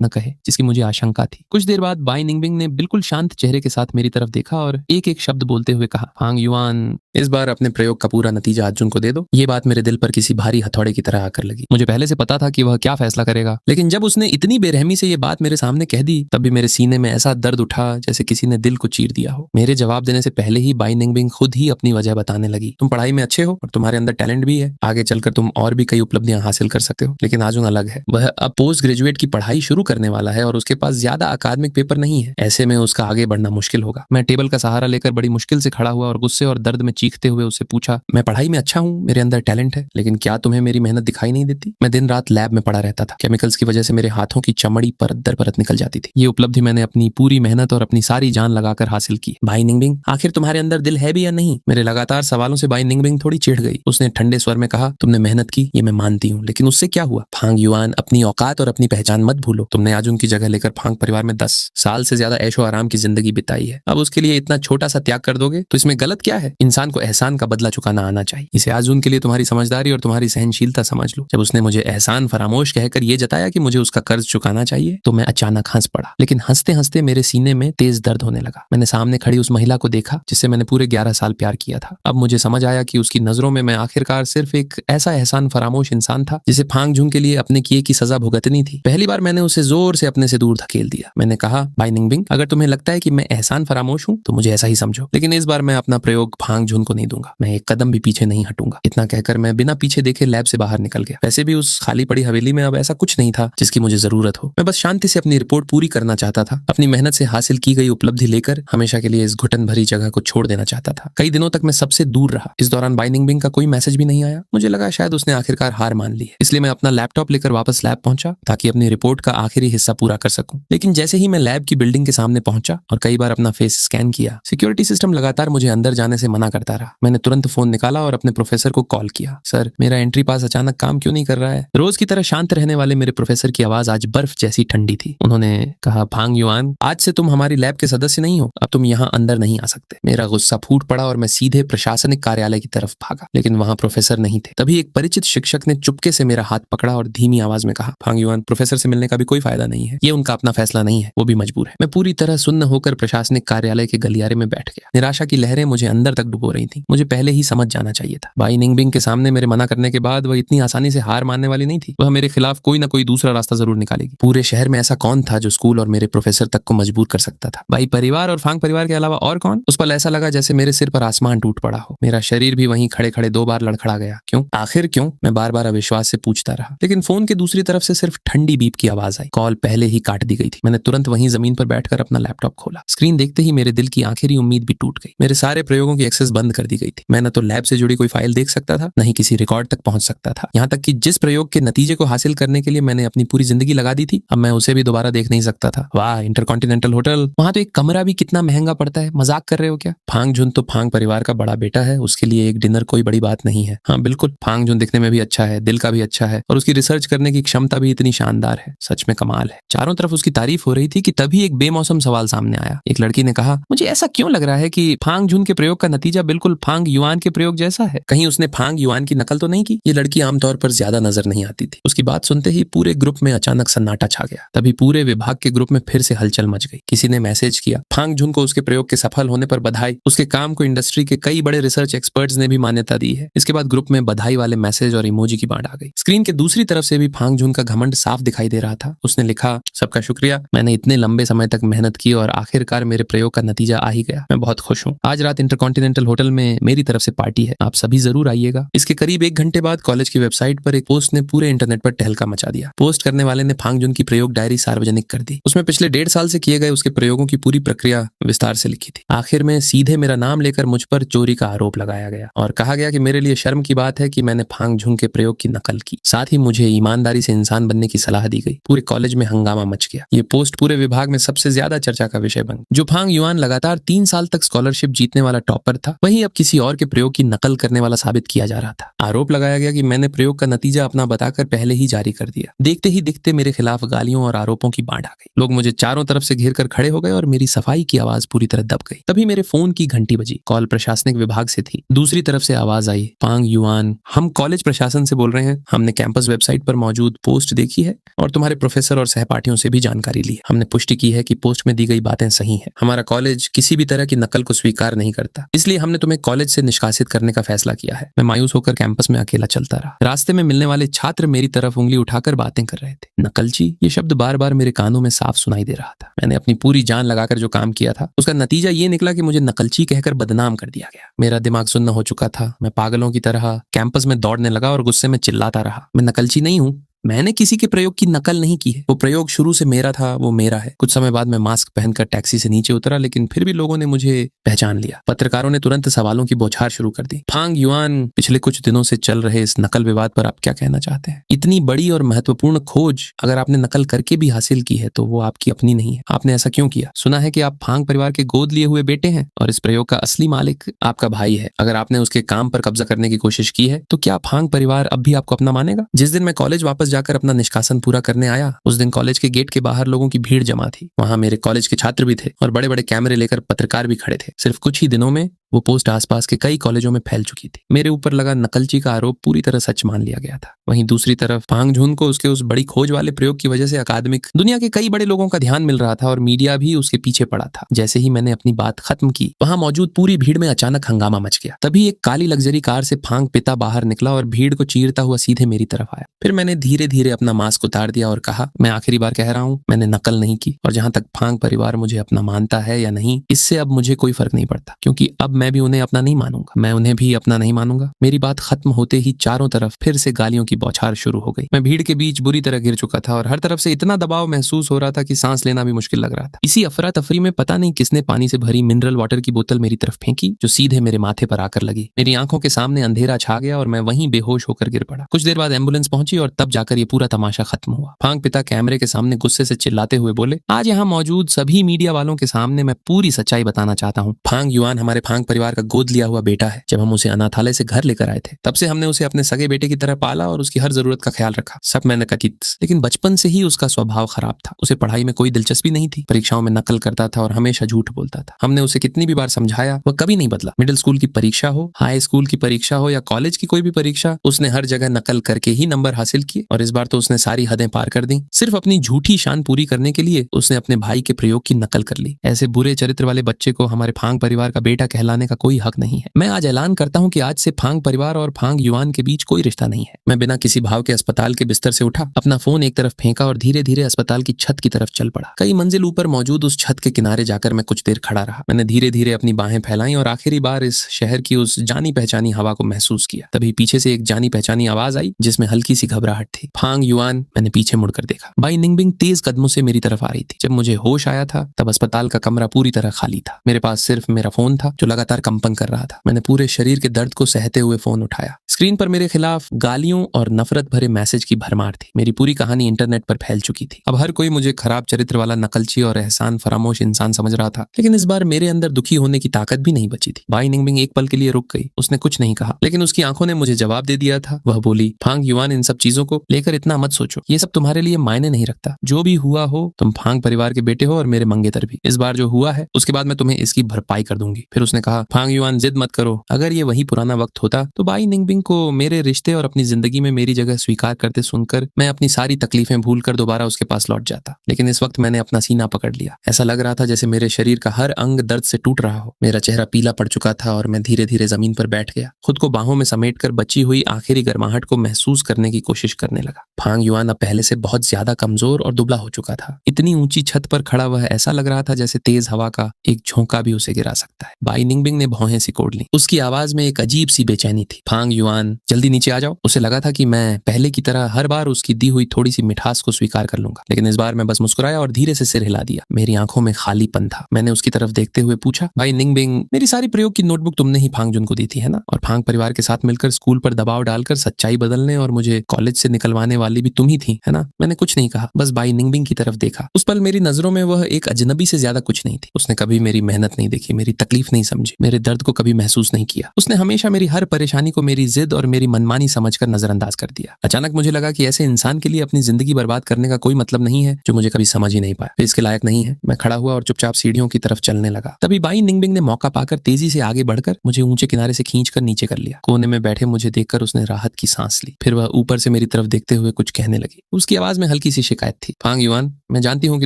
न कहे जिसकी मुझे आशंका थी। कुछ देर बाद बाई निंगबिंग ने बिल्कुल शांत चेहरे के साथ मेरी तरफ देखा और एक एक शब्द बोलते हुए कहा, फांग युआन, इस बार अपने प्रयोग का पूरा नतीजा अर्जुन को दे दो। ये बात मेरे दिल पर किसी भारी हथौड़े की तरह आकर लगी। मुझे पहले से पता था कि वह क्या फैसला करेगा, लेकिन जब उसने इतनी बेरहमी से ये बात मेरे सामने कह दी, तब भी मेरे सीने में ऐसा दर्द उठा जैसे किसी ने दिल को चीर दिया हो। मेरे जवाब देने से पहले ही बाई निंगबिंग खुद ही अपनी वजह बताने लगी। तुम पढ़ाई में अच्छे हो और तुम्हारे अंदर टैलेंट भी है। आगे चलकर तुम और भी कई उपलब्धियां हासिल कर सकते हो, लेकिन अर्जुन अलग है। वह अब पोस्ट ग्रेजुएट की पढ़ाई शुरू करने वाला है और उसके पास ज्यादा अकादमिक पेपर नहीं है। ऐसे में उसका आगे बढ़ना मुश्किल होगा। मैं टेबल का सहारा लेकर बड़ी मुश्किल से खड़ा हुआ और गुस्से और दर्द में चीखते हुए उससे पूछा, मैं पढ़ाई में अच्छा हूँ, मेरे अंदर टैलेंट है, लेकिन क्या तुम्हें मेरी मेहनत दिखाई नहीं देती? मैं दिन रात लैब में पड़ा रहता था। केमिकल्स की वजह से मेरे हाथों की चमड़ी परत दर परत निकल जाती थी। ये उपलब्धि मैंने अपनी पूरी मेहनत और अपनी सारी जान लगाकर हासिल की। बाई निंगबिंग, आखिर तुम्हारे अंदर दिल है भी या नहीं? मेरे लगातार सवालों से बाई निंगबिंग थोड़ी चिढ़ गई। उसने ठंडे स्वर में कहा, तुमने मेहनत की, ये मैं मानती हूँ, लेकिन उससे क्या हुआ? फांग युआन, अपनी औकात और अपनी पहचान मत भूलो। तुमने अर्जुन की जगह लेकर फांग परिवार में 10 साल से ज्यादा ऐशो आराम की जिंदगी बिताई है। अब उसके लिए इतना छोटा सा त्याग कर दोगे तो इसमें गलत क्या है? इंसान को एहसान का बदला चुकाना आना चाहिए। इसे अर्जुन के लिए तुम्हारी समझदारी और तुम्हारी सहनशीलता समझ लो। जब उसने मुझे एहसान फरामोश कहकर ये जताया कि मुझे उसका कर्ज चुकाना चाहिए, तो मैं अचानक हंस पड़ा। लेकिन हंसते हंसते मेरे सीने में तेज दर्द होने लगा। मैंने सामने खड़ी उस महिला को देखा जिससे मैंने पूरे 11 साल प्यार किया था। अब मुझे समझ आया कि उसकी नजरों में मैं आखिरकार सिर्फ एक ऐसा एहसान फरामोश इंसान था जिसे फांग झुंग के लिए अपने किए की सजा भुगतनी थी। पहली बार मैंने उसे जोर से अपने से दूर धकेल दिया। मैंने कहा, बाई निंगबिंग, अगर तुम्हें लगता है कि मैं एहसान फरामोश हूँ तो मुझे ऐसा ही समझो, लेकिन इस बार मैं अपना प्रयोग फांग झुंग को नहीं दूंगा। मैं एक कदम भी पीछे नहीं हटूंगा। इतना कहकर मैं बिना पीछे देखे लैब से बाहर निकल गया। वैसे भी उस खाली पड़ी हवेली में अब ऐसा कुछ नहीं था जिसकी मुझे जरूरत हो। मैं बस शांति से अपनी रिपोर्ट पूरी करना चाहता था। अपनी मेहनत से हासिल की गई उपलब्धि लेकर हमेशा के लिए इस घुटन भरी जगह को छोड़ देना चाहता था। कई दिनों तक मैं सबसे दूर रहा। इस दौरान बाई निंगबिंग का कोई मैसेज भी नहीं आया। मुझे लगा शायद उसने आखिरकार हार मान ली है। इसलिए मैं अपना लैपटॉप लेकर वापस लैब पहुंचा ताकि अपनी रिपोर्ट का आखिरी हिस्सा पूरा कर सकूं। लेकिन जैसे ही मैं लैब की बिल्डिंग के सामने पहुंचा और कई बार अपना फेस स्कैन किया, सिक्योरिटी सिस्टम लगातार मुझे अंदर जाने से मना करता रहा। मैंने तुरंत फोन निकाला और अपने प्रोफेसर को कॉल किया। सर, मेरा एंट्री पास अचानक काम क्यों नहीं कर रहा है? रोज की तरह शांत रहने वाले मेरे प्रोफेसर की आवाज आज बर्फ जैसी ठंडी थी। उन्होंने कहा, फांग युआन, आज से तुम हमारी लैब के सदस्य नहीं हो। अब तुम यहाँ अंदर नहीं आ सकते। मेरा गुस्सा फूट पड़ा और मैं सीधे प्रशासनिक कार्यालय की तरफ भागा, लेकिन वहां प्रोफेसर नहीं थे। तभी एक परिचित शिक्षक ने चुपके से मेरा हाथ पकड़ा और धीमी आवाज में कहा, फांग युआन, प्रोफेसर से मिलने का भी कोई फायदा नहीं है। ये उनका अपना फैसला नहीं है, वो भी मजबूर है। मैं पूरी तरह सुन्न होकर प्रशासनिक कार्यालय के गलियारे में बैठ गया। निराशा की लहरें मुझे अंदर तक डुबो रही थी। मुझे पहले ही समझ जाना चाहिए था। बाई निंगबिंग के सामने मेरे मना करने के बाद वह इतनी आसानी से हार मानने वाली नहीं थी। वह मेरे खिलाफ कोई ना कोई दूसरा रास्ता जरूर निकालेगी। पूरे शहर में ऐसा कौन था जो स्कूल और मेरे प्रोफेसर तक को मजबूर कर सकता था? बाई परिवार और फांग परिवार के अलावा और कौन? उस पल ऐसा लगा जैसे मेरे सिर पर आसमान टूट पड़ा हो। मेरा शरीर भी वहीं खड़े खड़े 2 बार लड़खड़ा गया। क्यों? आखिर क्यों? मैं बार बार अविश्वास से पूछता रहा। लेकिन फोन के दूसरी तरफ से सिर्फ ठंडी बीप की आवाज आई। कॉल पहले ही काट दी गई थी। मैंने तुरंत वहीं जमीन पर बैठकर अपना लैपटॉप खोला। स्क्रीन देखते ही मेरे दिल की आखिरी उम्मीद भी टूट गई। मेरे सारे प्रयोगों की एक्सेस बंद कर दी गई थी। मैं न तो लैब से जुड़ी कोई फाइल देख सकता था, न ही किसी रिकॉर्ड तक पहुंच सकता था। यहाँ तक कि जिस प्रयोग के नतीजे को हासिल करने के लिए मैंने अपनी पूरी जिंदगी लगा दी थी, अब मैं उसे भी दोबारा देख नहीं सकता था। वाह, इंटरकॉन्टिनेंटल होटल, वहां तो एक कमरा भी कितना महंगा पड़ता है। मजाक कर रहे हो क्या? फांग झुन तो फांग परिवार का बड़ा बेटा है, उसके लिए एक डिनर कोई बड़ी बात नहीं है। हाँ बिल्कुल, फांग झुन दिखने में भी अच्छा है, दिल का भी अच्छा है और उसकी रिसर्च करने की क्षमता भी इतनी शानदार है। सच में कमाल है। चारों तरफ उसकी तारीफ हो रही थी कि तभी एक बेमौसम सवाल सामने आया। एक लड़की ने कहा, मुझे ऐसा क्यों लग रहा है कि फांग झुन के प्रयोग का नतीजा बिल्कुल फांग युआन के प्रयोग जैसा है। कहीं उसने फांग युआन की नकल तो नहीं की? ये लड़की आमतौर पर ज्यादा नजर नहीं आती थी। उसकी बात सुनते ही पूरे ग्रुप में अचानक सन्नाटा छा गया। तभी पूरे विभाग के ग्रुप में फिर से हलचल मच गई। किसी ने मैसेज किया, फांग झुन को उसके प्रयोग के सफल होने पर बधाई। उसके काम को इंडस्ट्री के कई बड़े रिसर्च एक्सपर्ट्स ने भी मान्यता दी है। इसके बाद ग्रुप में बधाई वाले मैसेज और इमोजी की बाढ़ आ गई। स्क्रीन के दूसरी तरफ से भी फांग झुन का घमंड साफ दिखाई दे रहा था। उसने लिखा, सबका शुक्रिया, मैंने इतने लंबे समय तक मेहनत की और आखिरकार मेरे प्रयोग का नतीजा आ ही गया। मैं बहुत खुश हूँ। आज रात इंटरकॉन्टिनेंटल होटल में मेरी तरफ से पार्टी है, आप सभी जरूर आइएगा। इसके करीब 1 घंटे बाद कॉलेज की वेबसाइट पर एक पोस्ट ने पूरे इंटरनेट पर तहलका मचा दिया। पोस्ट करने वाले ने फांग झुन की प्रयोग डायरी सार्वजनिक कर दी। उसमें पिछले 1.5 साल से किए गए उसके प्रयोगों की पूरी प्रक्रिया विस्तार से लिखी थी। आखिर में सीधे मेरा नाम लेकर मुझ पर चोरी का आरोप लगाया गया और कहा गया कि मेरे लिए शर्म की बात है कि मैंने फांग झुंग के प्रयोग की नकल की। साथ ही मुझे ईमानदारी से इंसान बनने की सलाह दी गई। पूरे कॉलेज में हंगामा मच गया। ये पोस्ट पूरे विभाग में सबसे ज्यादा चर्चा का विषय बन। जो फांग युआन लगातार 3 साल तक स्कॉलरशिप जीतने वाला टॉपर था, वही अब किसी और के प्रयोग की नकल करने वाला साबित किया जा रहा था। आरोप लगाया गया कि मैंने प्रयोग का नतीजा अपना बताकर पहले ही जारी कर दिया। देखते ही दिखते मेरे खिलाफ गालियों और आरोपों की बाढ़ आ गई। लोग मुझे चारों तरफ से घेर कर खड़े हो गए और मेरी सफाई की आवाज पूरी तरह दब गई। तभी मेरे फोन की घंटी बजी। कॉल प्रशासनिक विभाग से थी। दूसरी तरफ से आवाज आई, फांग युआन, हम कॉलेज प्रशासन से बोल रहे हैं। हमने कैंपस वेबसाइट पर मौजूद पोस्ट देखी है और तुम्हारे प्रोफेसर और सहपाठियों से भी जानकारी ली। हमने पुष्टि की है कि पोस्ट में दी गई बातें सही हैं। हमारा कॉलेज किसी भी तरह की नकल को स्वीकार नहीं करता, इसलिए हमने तुम्हें कॉलेज से निष्कासित करने का फैसला किया है। मैं मायूस होकर कैंपस में अकेला चलता रहा। रास्ते में मिलने वाले छात्र मेरी तरफ उंगली उठाकर बातें कर रहे थे। नकलची, ये शब्द बार बार मेरे कानों में साफ सुनाई दे रहा था। मैंने अपनी पूरी जान लगाकर जो काम किया था, उसका नतीजा ये निकला कि मुझे नकलची कहकर बदनाम कर दिया गया। मेरा दिमाग सुन्न हो चुका था। मैं पागलों की तरह कैंपस में दौड़ने लगा और गुस्से में चिल्लाता रहा, मैं नकलची नहीं हूँ। मैंने किसी के प्रयोग की नकल नहीं की है। वो प्रयोग शुरू से मेरा था, वो मेरा है। कुछ समय बाद मैं मास्क पहनकर टैक्सी से नीचे उतरा, लेकिन फिर भी लोगों ने मुझे पहचान लिया। पत्रकारों ने तुरंत सवालों की बौछार शुरू कर दी। फांग युआन, पिछले कुछ दिनों से चल रहे इस नकल विवाद पर आप क्या कहना चाहते हैं? इतनी बड़ी और महत्वपूर्ण खोज अगर आपने नकल करके भी हासिल की है तो वो आपकी अपनी नहीं है। आपने ऐसा क्यों किया? सुना है कि आप फांग परिवार के गोद लिए हुए बेटे हैं और इस प्रयोग का असली मालिक आपका भाई है। अगर आपने उसके काम पर कब्जा करने की कोशिश की है तो क्या फांग परिवार अब भी आपको अपना मानेगा? जिस दिन मैं कॉलेज वापस जाकर अपना निष्कासन पूरा करने आया, उस दिन कॉलेज के गेट के बाहर लोगों की भीड़ जमा थी। वहां मेरे कॉलेज के छात्र भी थे और बड़े बड़े कैमरे लेकर पत्रकार भी खड़े थे। सिर्फ कुछ ही दिनों में वो पोस्ट आसपास के कई कॉलेजों में फैल चुकी थी। मेरे ऊपर लगा नकलची का आरोप पूरी तरह सच मान लिया गया था। वहीं दूसरी तरफ फांग झुन को उसके उस बड़ी खोज वाले प्रयोग की वजह से अकादमिक दुनिया के कई बड़े लोगों का ध्यान मिल रहा था और मीडिया भी उसके पीछे पड़ा था। जैसे ही मैंने अपनी बात खत्म की, वहां मौजूद पूरी भीड़ में अचानक हंगामा मच गया। तभी एक काली लग्जरी कार से फांग पिता बाहर निकला और भीड़ को चीरता हुआ सीधे मेरी तरफ आया। फिर मैंने धीरे धीरे अपना मास्क उतार दिया और कहा, मैं आखिरी बार कह रहा हूं, मैंने नकल नहीं की। और जहां तक फांग परिवार मुझे अपना मानता है या नहीं, इससे अब मुझे कोई फर्क नहीं पड़ता, क्योंकि अब मैं भी उन्हें अपना नहीं मानूंगा। मैं उन्हें भी अपना नहीं मानूंगा। मेरी बात खत्म होते ही चारों तरफ फिर से गालियों की बौछार शुरू हो गई। मैं भीड़ के बीच बुरी तरह गिर चुका था और हर तरफ से इतना दबाव महसूस हो रहा था कि सांस लेना भी मुश्किल लग रहा था। इसी अफरा तफरी में पता नहीं किसने पानी से भरी मिनरल वाटर की बोतल मेरी तरफ फेंकी, जो सीधे मेरे माथे पर आकर लगी। मेरी आंखों के सामने अंधेरा छा गया और मैं वहीं बेहोश होकर गिर पड़ा। कुछ देर बाद एम्बुलेंस पहुंची और तब जाकर ये पूरा तमाशा खत्म हुआ। फांग पिता कैमरे के सामने गुस्से से चिल्लाते हुए बोले, आज यहाँ मौजूद सभी मीडिया वालों के सामने मैं पूरी सच्चाई बताना चाहता हूँ। फांग युआन हमारे फांग परिवार का गोद लिया हुआ बेटा है। जब हम उसे अनाथालय से घर लेकर आए थे, तब से हमने उसे अपने सगे बेटे की तरह पाला और उसकी हर जरूरत का ख्याल रखा। सब मैंने कथित, लेकिन बचपन से ही उसका स्वभाव खराब था। उसे पढ़ाई में कोई दिलचस्पी नहीं थी। परीक्षाओं में नकल करता था और हमेशा झूठ बोलता था। हमने उसे कितनी भी बार समझाया, वह कभी नहीं बदला। मिडिल स्कूल की परीक्षा हो, हाई स्कूल की परीक्षा हो या कॉलेज की कोई भी परीक्षा, उसने हर जगह नकल करके ही नंबर हासिल किए। और इस बार तो उसने सारी हदें पार कर दी। सिर्फ अपनी झूठी शान पूरी करने के लिए उसने अपने भाई के प्रयोग की नकल कर ली। ऐसे बुरे चरित्र वाले बच्चे को हमारे फांग परिवार का बेटा कहलाने का कोई हक नहीं है। मैं आज ऐलान करता हूं कि आज से फांग परिवार और फांग युआन के बीच कोई रिश्ता नहीं है। मैं बिना किसी भाव के अस्पताल के बिस्तर से उठा, अपना फोन एक तरफ फेंका और धीरे धीरे अस्पताल की छत की तरफ चल पड़ा। कई मंजिल ऊपर मौजूद उस छत के किनारे जाकर मैं कुछ देर खड़ा रहा। मैंने धीरे धीरे अपनी बाहें फैलाई और आखिरी बार इस शहर की उस जानी पहचानी हवा को महसूस किया। तभी पीछे से एक जानी पहचानी आवाज आई, जिसमें हल्की सी घबराहट थी। फांग युआन। मैंने पीछे मुड़कर देखा। बाई निंगबिंग तेज कदमों से मेरी तरफ आ रही थी। जब मुझे होश आया था, तब अस्पताल का कमरा पूरी तरह खाली था। मेरे पास सिर्फ मेरा फोन था, जो लगातार कंपन कर रहा था। मैंने पूरे शरीर के दर्द को सहते हुए फोन उठाया। स्क्रीन पर मेरे खिलाफ गालियों और नफरत भरे मैसेज की भरमार थी। मेरी पूरी कहानी इंटरनेट पर फैल चुकी थी। अब हर कोई मुझे खराब चरित्र वाला नकलची और एहसान फरामोश इंसान समझ रहा था। लेकिन इस बार मेरे अंदर दुखी होने की ताकत भी नहीं बची थी। बाई निंगबिंग एक पल के लिए रुक गई। उसने कुछ नहीं कहा, लेकिन उसकी आंखों ने मुझे जवाब दे दिया था। वह बोली, फांग युआन, इन सब चीजों को लेकर इतना मत सोचो। ये सब तुम्हारे लिए मायने नहीं रखता। जो भी हुआ हो, तुम फांग परिवार के बेटे हो और मेरे मंगेतर भी। इस बार जो हुआ है, उसके बाद मैं तुम्हें इसकी भरपाई कर दूंगी। फिर उसने कहा, फांग युआन, जिद मत करो। अगर ये वही पुराना वक्त होता तो बाई निंगबिंग को मेरे रिश्ते और अपनी जिंदगी में मेरी जगह स्वीकार करते सुनकर मैं अपनी सारी तकलीफें भूलकर दोबारा उसके पास लौट जाता। लेकिन इस वक्त मैंने अपना सीना पकड़ लिया। ऐसा लग रहा था जैसे मेरे शरीर का हर अंग दर्द से टूट रहा हो। मेरा चेहरा पीला पड़ चुका था और मैं धीरे धीरे जमीन पर बैठ गया। खुद को बाहों में समेटकर बची हुई आखिरी गर्माहट को महसूस करने की कोशिश करने लगा। फांग युआन अब पहले से बहुत ज्यादा कमजोर और दुबला हो चुका था। इतनी ऊंची छत पर खड़ा वह ऐसा लग रहा था जैसे तेज हवा का एक झोंका भी उसे गिरा सकता है। बाई निंगबिंग निंगबिंग ने भौहें सिकोड़ ली। उसकी आवाज में एक अजीब सी बेचैनी थी। फांग युआन, जल्दी नीचे आ जाओ। उसे लगा था कि मैं पहले की तरह हर बार उसकी दी हुई थोड़ी सी मिठास को स्वीकार कर लूंगा, लेकिन इस बार मैं बस मुस्कुराया और धीरे से सिर हिला दिया। मेरी आंखों में खालीपन था। मैंने उसकी तरफ देखते हुए पूछा, भाई निंगबिंग, मेरी सारी प्रयोग की नोटबुक तुमने ही फांग जुन को दी थी, है ना? और फांग परिवार के साथ मिलकर स्कूल पर दबाव डालकर सच्चाई बदलने और मुझे कॉलेज से निकलवाने वाली भी तुम ही थी, है ना? मैंने कुछ नहीं कहा, बस बाई निंगबिंग की तरफ देखा। उस पल मेरी नजरों में वह एक अजनबी से ज्यादा कुछ नहीं थी। उसने कभी मेरी मेहनत नहीं देखी, मेरी तकलीफ नहीं समझी, मेरे दर्द को कभी महसूस नहीं किया। उसने हमेशा मेरी हर परेशानी को मेरी जिद और मेरी मनमानी समझकर नजरअंदाज कर दिया। अचानक मुझे लगा कि ऐसे इंसान के लिए अपनी जिंदगी बर्बाद करने का कोई मतलब नहीं है जो मुझे कभी समझ ही नहीं पाया, इसके लायक नहीं है। मैं खड़ा हुआ और चुपचाप सीढ़ियों की तरफ चलने लगा। तभी बाई निंगबिंग ने मौका पाकर तेजी से आगे बढ़कर मुझे ऊंचे किनारे से खींचकर नीचे कर लिया। कोने में बैठे मुझे देखकर उसने राहत की सांस ली। फिर वह ऊपर से मेरी तरफ देखते हुए कुछ कहने लगी। उसकी आवाज में हल्की सी शिकायत थी। फांग युआन, मैं जानती हूँ कि